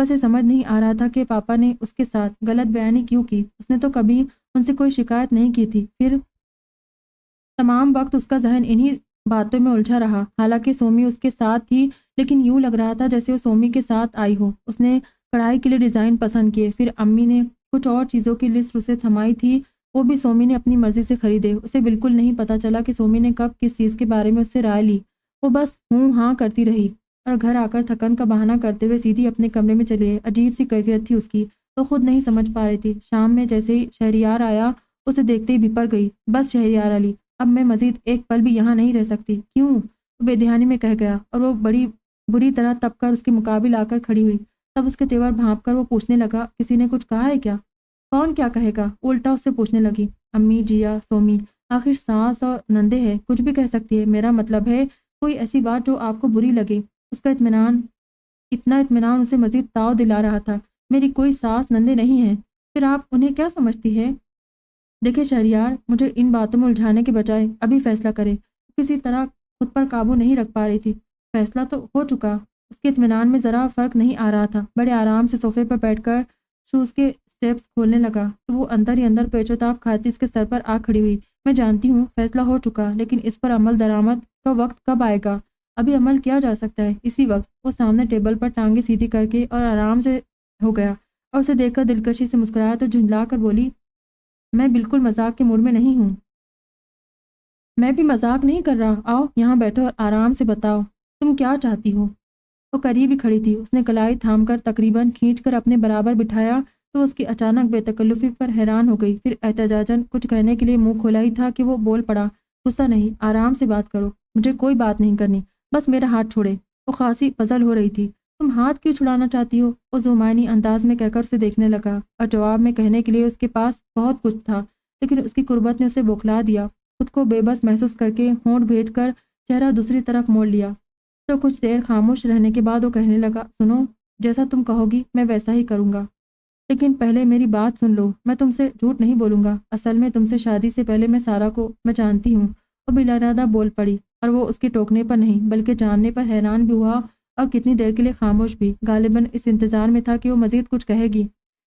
بس یہ سمجھ نہیں آ رہا تھا کہ پاپا نے اس کے ساتھ غلط بیانی کیوں کی۔ اس نے تو کبھی ان سے کوئی شکایت نہیں کی تھی، پھر تمام وقت اس کا ذہن انہی باتوں میں الجھا رہا۔ حالانکہ سومی اس کے ساتھ تھی، لیکن یوں لگ رہا تھا جیسے وہ سومی کے ساتھ آئی ہو۔ اس نے کڑھائی کے لیے ڈیزائن پسند کیے، پھر امی نے کچھ اور چیزوں کی لسٹ اسے تھمائی تھی، وہ بھی سومی نے اپنی مرضی سے خریدے۔ اسے بالکل نہیں پتہ چلا کہ سومی نے کب کس چیز کے بارے میں اس سے رائے لی۔ وہ بس ہوں ہاں کرتی رہی اور گھر آ کر تھکن کا بہانہ کرتے ہوئے سیدھی اپنے کمرے میں چلی گئی۔ عجیب سی کیفیت تھی اس کی، تو خود نہیں سمجھ پا رہی تھی۔ شام میں جیسے ہی شہریار آیا، اسے دیکھتے ہی بپر گئی۔ بس شہریار علی، اب میں مزید ایک پل بھی یہاں نہیں رہ سکتی۔ کیوں؟ وہ بے دھیانی میں کہہ گیا، اور وہ بڑی بری طرح تپ کر اس کے مقابل آ کر کھڑی ہوئی۔ تب اس کے تیور بھانپ کر وہ پوچھنے لگا، کسی نے کچھ کہا ہے کیا؟ کون کیا کہے گا؟ الٹا اس سے پوچھنے لگی، امی، جیا، سومی، آخر ساس اور نندے ہے، کچھ بھی کہہ سکتی ہے۔ میرا مطلب ہے کوئی ایسی بات جو آپ کو بری لگے۔ اس کا اتنا اطمینان اسے مزید تاؤ دلا رہا تھا۔ میری کوئی ساس نندے نہیں ہیں، پھر آپ انہیں کیا سمجھتی ہے؟ دیکھیں شہریار، مجھے ان باتوں میں الجھانے کے بجائے ابھی فیصلہ کرے۔ کسی طرح خود پر قابو نہیں رکھ پا رہی تھی۔ فیصلہ تو ہو چکا۔ اس کے اطمینان میں ذرا فرق نہیں آ رہا تھا۔ بڑے آرام سے صوفے پر بیٹھ کر شوز کے سٹیپس کھولنے لگا تو وہ اندر ہی اندر پیچ و تاب کھاتی اس کے سر پر آ کھڑی ہوئی۔ میں جانتی ہوں فیصلہ ہو چکا، لیکن اس پر عمل درآمد کا وقت کب آئے گا؟ ابھی عمل کیا جا سکتا ہے اسی وقت۔ وہ سامنے ٹیبل پر ٹانگیں سیدھی کر کے اور آرام سے ہو گیا اور اسے دیکھ کر دلکشی سے مسکرایا تو جھنجلا کر بولی، میں بالکل مذاق کے موڈ میں نہیں ہوں۔ میں بھی مذاق نہیں کر رہا، آؤ یہاں بیٹھو اور آرام سے بتاؤ تم کیا چاہتی ہو۔ وہ قریب ہی کھڑی تھی۔ اس نے کلائی تھام کر تقریباً کھینچ کر اپنے برابر بٹھایا تو اس کی اچانک بے تکلفی پر حیران ہو گئی، پھر احتجاجاً کچھ کہنے کے لیے منہ کھولا ہی تھا کہ وہ بول پڑا، غصہ نہیں، آرام سے بات کرو، مجھے کوئی بات نہیں کرنی، بس میرا ہاتھ چھوڑے۔ وہ خاصی پزل ہو رہی تھی۔ تم ہاتھ کیوں چھڑانا چاہتی ہو؟ وہ زمائنی انداز میں کہہ کر اسے دیکھنے لگا اور جواب میں کہنے کے لیے اس کے پاس بہت کچھ تھا، لیکن اس کی قربت نے اسے بوکھلا دیا۔ خود کو بے بس محسوس کر کے ہونٹ بھیج کر چہرہ دوسری طرف موڑ لیا تو کچھ دیر خاموش رہنے کے بعد وہ کہنے لگا، سنو، جیسا تم کہو گی میں ویسا ہی کروں گا، لیکن پہلے میری بات سن لو۔ میں تم سے جھوٹ نہیں بولوں گا، اصل میں تم سے شادی سے پہلے میں سارا کو میں جانتی ہوں۔ وہ بلا ارادہ بول پڑی اور وہ اس کے ٹوکنے پر نہیں بلکہ جاننے پر حیران بھی ہوا اور کتنی دیر کے لیے خاموش بھی، غالباً اس انتظار میں تھا کہ وہ مزید کچھ کہے گی۔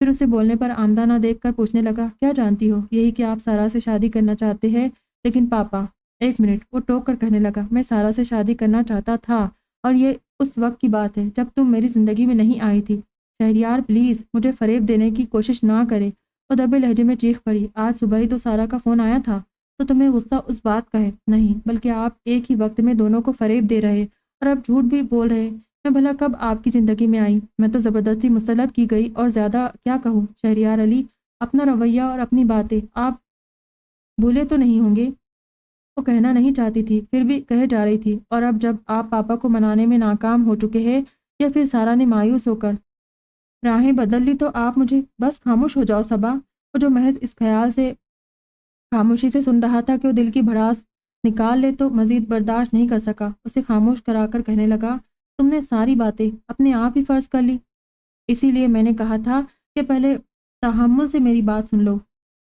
پھر اسے بولنے پر آمدہ نہ دیکھ کر پوچھنے لگا، کیا جانتی ہو؟ یہی کہ آپ سارا سے شادی کرنا چاہتے ہیں، لیکن پاپا۔ ایک منٹ، وہ ٹوک کر کہنے لگا، میں سارا سے شادی کرنا چاہتا تھا، اور یہ اس وقت کی بات ہے جب تم میری زندگی میں نہیں آئی تھی۔ شہریار پلیز مجھے فریب دینے کی کوشش نہ کرے۔ وہ دبے لہجے میں چیخ پڑی، آج صبح ہی تو سارا کا فون آیا تھا، تو تمہیں غصہ اس بات کا ہے؟ نہیں، بلکہ آپ ایک ہی وقت میں دونوں کو فریب دے رہے اور اب جھوٹ بھی بول رہے۔ میں بھلا کب آپ کی زندگی میں آئی؟ میں تو زبردستی مسلط کی گئی، اور زیادہ کیا کہوں شہریار علی، اپنا رویہ اور اپنی باتیں آپ بھولے تو نہیں ہوں گے؟ وہ کہنا نہیں چاہتی تھی، پھر بھی کہے جا رہی تھی، اور اب جب آپ پاپا کو منانے میں ناکام ہو چکے ہیں، یا پھر سارا نے مایوس ہو کر راہیں بدل لی، تو آپ مجھے بس خاموش ہو جاؤ صبا۔ وہ جو محض اس خیال سے خاموشی سے سن رہا تھا کہ وہ دل کی بھڑاس نکال لے تو مزید برداشت نہیں کر سکا۔ اسے خاموش کرا کر کہنے لگا، تم نے ساری باتیں اپنے آپ ہی فرض کر لی، اسی لیے میں نے کہا تھا کہ پہلے تحمل سے میری بات سن لو۔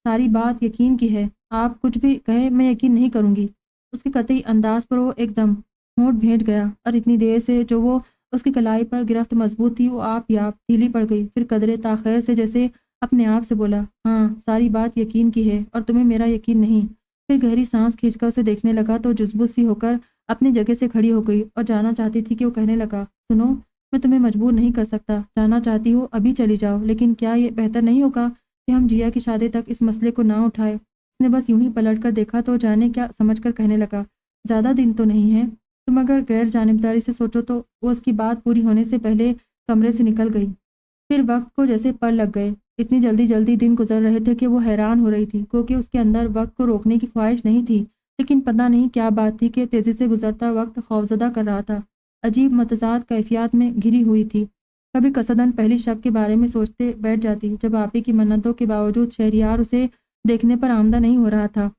ساری بات یقین کی ہے، آپ کچھ بھی کہیں میں یقین نہیں کروں گی۔ اس کے قطعی انداز پر وہ ایک دم ہونٹ بھیج گیا اور اتنی دیر سے جو وہ اس کی کلائی پر گرفت مضبوط تھی وہ آپ ہی آپ ڈھیلی پڑ گئی۔ پھر قدرے تاخیر سے جیسے اپنے آپ سے بولا، ہاں ساری بات یقین کی ہے اور تمہیں میرا یقین نہیں۔ پھر گہری سانس کھینچ کر اسے دیکھنے لگا تو جذبت سی ہو کر اپنی جگہ سے کھڑی ہو گئی اور جانا چاہتی تھی کہ وہ کہنے لگا، سنو، میں تمہیں مجبور نہیں کر سکتا، جانا چاہتی ہو ابھی چلی جاؤ، لیکن کیا یہ بہتر نہیں ہوگا کہ ہم جیا کی شادی تک اس مسئلے کو نہ اٹھائے؟ اس نے بس یوں ہی پلٹ کر دیکھا تو جانے کیا سمجھ کر کہنے لگا، زیادہ دن تو نہیں ہے، تم اگر غیر جانبداری سے سوچو تو۔ وہ اس کی بات پوری ہونے سے پہلے کمرے سے نکل گئی۔ پھر وقت کو جیسے پر لگ گئے، اتنی جلدی جلدی دن گزر رہے تھے کہ وہ حیران ہو رہی تھی، کیونکہ اس کے اندر وقت کو روکنے کی خواہش نہیں تھی، لیکن پتہ نہیں کیا بات تھی کہ تیزی سے گزرتا وقت خوفزدہ کر رہا تھا، عجیب متضاد کیفیات میں گھری ہوئی تھی۔ کبھی قصداً پہلی شب کے بارے میں سوچتے بیٹھ جاتی جب آپی کی منتوں کے باوجود شہریار اسے دیکھنے پر آمدہ نہیں ہو رہا تھا۔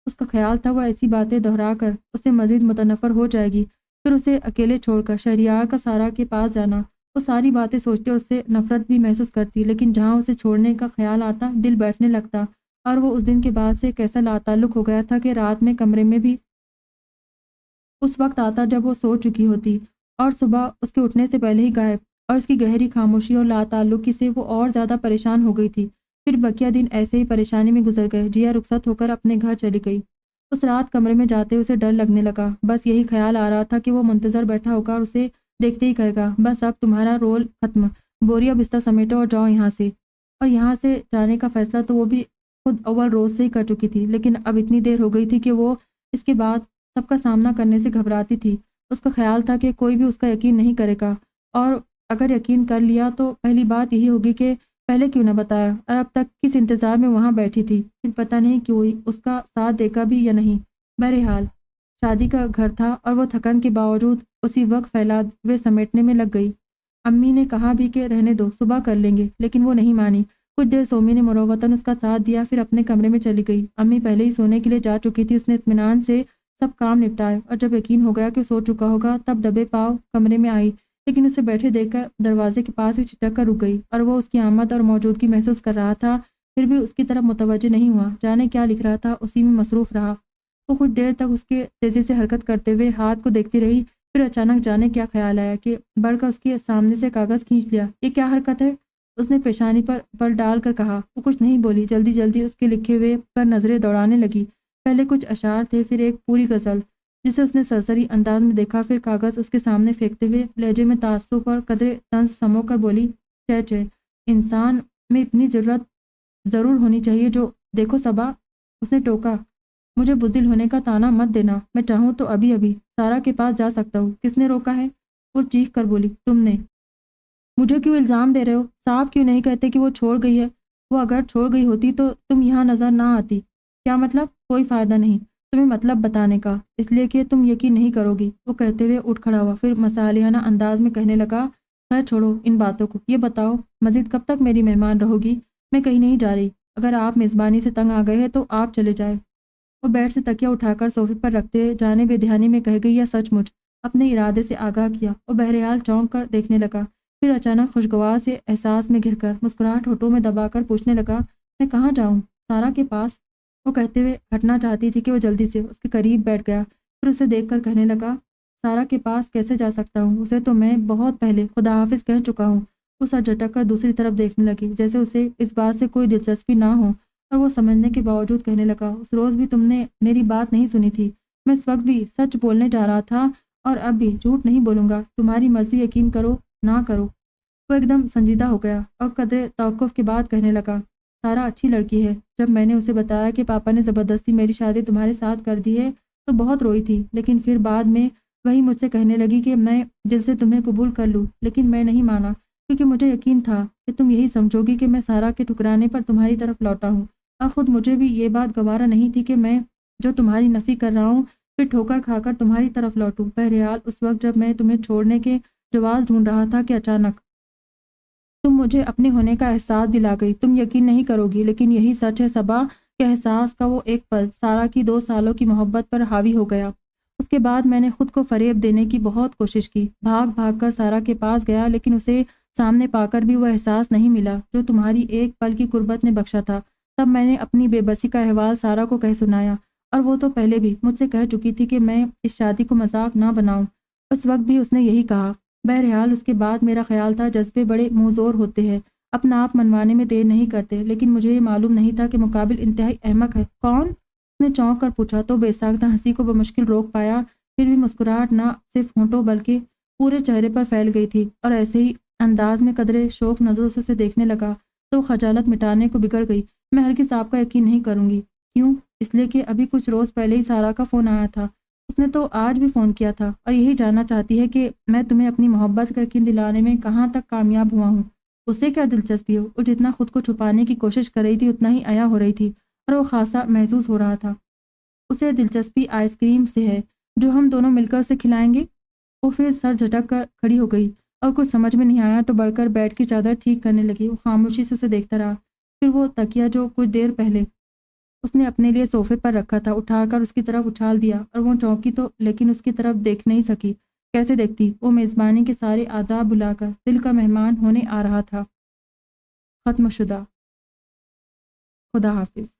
اس کا خیال تھا وہ ایسی باتیں دہرا کر اسے مزید متنفر ہو جائے گی، پھر اسے اکیلے چھوڑ کر شہریار کا سارا کے پاس جانا۔ وہ ساری باتیں سوچتی اور اس سے نفرت بھی محسوس کرتی، لیکن جہاں اسے چھوڑنے کا خیال آتا دل بیٹھنے لگتا، اور وہ اس دن کے بعد سے کیسا لاتعلق ہو گیا تھا کہ رات میں کمرے میں بھی اس وقت آتا جب وہ سو چکی ہوتی اور صبح اس کے اٹھنے سے پہلے ہی غائب۔ اور اس کی گہری خاموشی اور لا تعلقی سے وہ اور زیادہ پریشان ہو گئی تھی۔ پھر بقیہ دن ایسے ہی پریشانی میں گزر گئے۔ جیا رخصت ہو کر اپنے گھر چلی گئی۔ اس رات کمرے میں جاتے اسے ڈر لگنے لگا۔ بس یہی خیال آ رہا تھا کہ وہ منتظر بیٹھا ہوگا اور اسے دیکھتے ہی کہے گا، بس اب تمہارا رول ختم، بوریاں بستر سمیٹو اور جاؤ یہاں سے۔ اور یہاں سے جانے کا فیصلہ تو وہ بھی خود اول روز سے ہی کر چکی تھی، لیکن اب اتنی دیر ہو گئی تھی کہ وہ اس کے بعد سب کا سامنا کرنے سے گھبراتی تھی۔ اس کا خیال تھا کہ کوئی بھی اس کا یقین نہیں کرے گا، اور اگر یقین کر لیا تو پہلی بات یہی ہوگی کہ پہلے کیوں نہ بتایا، اور اب تک کس انتظار میں وہاں بیٹھی تھی، پھر پتہ نہیں کیوں اس کا ساتھ دیکھا بھی یا نہیں۔ بہرحال شادی کا گھر تھا اور وہ تھکن کے باوجود اسی وقت پھیلاوے سمیٹنے میں لگ گئی۔ امی نے کہا بھی کہ رہنے دو، صبح کر لیں گے، لیکن وہ نہیں مانی۔ کچھ دیر سومی نے مروتاً اس کا ساتھ دیا، پھر اپنے کمرے میں چلی گئی۔ امی پہلے ہی سونے کے لیے جا چکی تھی۔ اس نے اطمینان سے سب کام نپٹائے اور جب یقین ہو گیا کہ سو چکا ہوگا تب دبے پاؤں کمرے میں آئی، لیکن اسے بیٹھے دیکھ کر دروازے کے پاس ہی چٹک کر رک گئی، اور وہ اس کی آمد اور موجودگی محسوس کر رہا تھا، پھر بھی اس کی طرف متوجہ نہیں ہوا۔ جانے کیا لکھ رہا تھا، اسی میں مصروف رہا۔ وہ کچھ دیر تک اس کے تیزی سے حرکت کرتے ہوئے ہاتھ کو دیکھتی رہی، پھر اچانک جانے کیا خیال آیا کہ بڑھ کر اس کے سامنے سے کاغذ کھینچ لیا۔ یہ کیا حرکت ہے؟ اس نے پیشانی پر بل ڈال کر کہا۔ وہ کچھ نہیں بولی، جلدی جلدی اس کے لکھے ہوئے پر نظریں دوڑانے لگی۔ پہلے کچھ اشعار تھے، پھر ایک پوری غزل جسے اس نے سرسری انداز میں دیکھا، پھر کاغذ اس کے سامنے پھینکتے ہوئے لہجے میں تعصب اور قدرے طنز سمو کر بولی، چے چے، انسان میں اتنی ضرورت ضرور ہونی چاہیے جو دیکھو صبا، اس نے ٹوکا، مجھے بزدل ہونے کا طعنہ مت دینا، میں چاہوں تو ابھی ابھی سارا کے پاس جا سکتا ہوں۔ کس نے روکا ہے؟ وہ چیخ کر بولی، تم نے۔ مجھے کیوں الزام دے رہے ہو؟ صاف کیوں نہیں کہتے کہ وہ چھوڑ گئی ہے؟ وہ اگر چھوڑ گئی ہوتی تو تم یہاں نظر نہ آتی۔ کیا مطلب؟ کوئی فائدہ نہیں تمہیں مطلب بتانے کا، اس لیے کہ تم یقین نہیں کرو گی۔ وہ کہتے ہوئے اٹھ کھڑا ہوا، پھر مصالحانہ انداز میں کہنے لگا، خیر چھوڑو ان باتوں کو، یہ بتاؤ مزید کب تک میری مہمان رہو گی؟ میں کہیں نہیں جا رہی، اگر آپ میزبانی سے تنگ آ گئے ہیں تو آپ چلے جائے۔ وہ بیڈ سے تکیہ اٹھا کر صوفے پر رکھتے جانے بے دھیانی میں کہہ گئی یا سچ مچ اپنے ارادے سے آگاہ کیا؟ وہ بہرحال چونک کر دیکھنے لگا، پھر اچانک خوشگوار سے احساس میں گھر کر مسکراہٹ ہونٹوں میں دبا کر پوچھنے لگا، میں کہاں جاؤں؟ سارا کے پاس۔ وہ کہتے ہوئے ہٹنا چاہتی تھی کہ وہ جلدی سے اس کے قریب بیٹھ گیا، پھر اسے دیکھ کر کہنے لگا، سارا کے پاس کیسے جا سکتا ہوں؟ اسے تو میں بہت پہلے خدا حافظ کہہ چکا ہوں۔ وہ سر جھٹک کر دوسری طرف دیکھنے لگی، جیسے اسے اس بات سے کوئی دلچسپی نہ ہو، اور وہ سمجھنے کے باوجود کہنے لگا، اس روز بھی تم نے میری بات نہیں سنی تھی، میں اس وقت بھی سچ بولنے جا رہا تھا اور اب بھی جھوٹ نہیں بولوں گا، تمہاری مرضی، یقین کرو نہ کرو۔ وہ ایک دم سنجیدہ ہو گیا اور قدرے توقف کے بعد کہنے لگا، سارا اچھی لڑکی ہے، جب میں نے اسے بتایا کہ پاپا نے زبردستی میری شادی تمہارے ساتھ کر دی ہے تو بہت روئی تھی، لیکن پھر بعد میں وہی مجھ سے کہنے لگی کہ میں دل سے تمہیں قبول کر لوں، لیکن میں نہیں مانا، کیونکہ مجھے یقین تھا کہ تم یہی سمجھو گی کہ میں سارا کے ٹھکرانے پر تمہاری طرف لوٹا ہوں، اور خود مجھے بھی یہ بات گوارا نہیں تھی کہ میں جو تمہاری نفی کر رہا ہوں پھر ٹھوکر کھا کر تمہاری طرف لوٹوں۔ بہرحال اس وقت جب میں تمہیں چھوڑنے کے جواز ڈھونڈ رہا تھا کہ اچانک تم مجھے اپنے ہونے کا احساس دلا گئی۔ تم یقین نہیں کرو گی، لیکن یہی سچ ہے صبا کہ احساس کا وہ ایک پل سارا کی 2 سالوں کی محبت پر حاوی ہو گیا۔ اس کے بعد میں نے خود کو فریب دینے کی بہت کوشش کی، بھاگ بھاگ کر سارا کے پاس گیا، لیکن اسے سامنے پا کر بھی وہ احساس نہیں ملا جو تمہاری ایک پل کی قربت نے بخشا تھا۔ تب میں نے اپنی بے بسی کا احوال سارا کو کہہ سنایا، اور وہ تو پہلے بھی مجھ سے کہہ چکی تھی کہ میں اس شادی کو مذاق نہ بناؤں، اس وقت بھی اس نے یہی کہا۔ بہرحال اس کے بعد میرا خیال تھا جذبے بڑے منہ زور ہوتے ہیں، اپنا آپ منوانے میں دیر نہیں کرتے، لیکن مجھے یہ معلوم نہیں تھا کہ مقابل انتہائی احمق ہے۔ کون؟ اس نے چونک کر پوچھا تو بے ساختہ ہنسی کو بمشکل روک پایا، پھر بھی مسکراہٹ نہ صرف ہونٹوں بلکہ پورے چہرے پر پھیل گئی تھی، اور ایسے ہی انداز میں قدرے شوق نظروں سے اسے دیکھنے لگا تو خجالت مٹانے کو بگڑ گئی۔ میں ہرگز آپ کا یقین نہیں کروں گی۔ کیوں؟ اس لیے کہ ابھی کچھ روز پہلے ہی سارا کا فون آیا تھا، اس نے تو آج بھی فون کیا تھا اور یہی جاننا چاہتی ہے کہ میں تمہیں اپنی محبت کا یقین دلانے میں کہاں تک کامیاب ہوا ہوں۔ اسے کیا دلچسپی ہو؟ وہ جتنا خود کو چھپانے کی کوشش کر رہی تھی اتنا ہی عیا ہو رہی تھی، اور وہ خاصا محظوظ ہو رہا تھا۔ اسے دلچسپی آئس کریم سے ہے جو ہم دونوں مل کر اسے کھلائیں گے۔ وہ پھر سر جھٹک کر کھڑی ہو گئی اور کچھ سمجھ میں نہیں آیا تو بڑھ کر بیڈ کی چادر ٹھیک کرنے لگی۔ وہ خاموشی سے اسے دیکھتا رہا، پھر وہ تکیہ جو کچھ دیر پہلے اس نے اپنے لیے صوفے پر رکھا تھا اٹھا کر اس کی طرف اچھال دیا، اور وہ چونکی تو لیکن اس کی طرف دیکھ نہیں سکی۔ کیسے دیکھتی؟ وہ میزبانی کے سارے آداب بھلا کر دل کا مہمان ہونے آ رہا تھا۔ ختم شدہ۔ خدا حافظ۔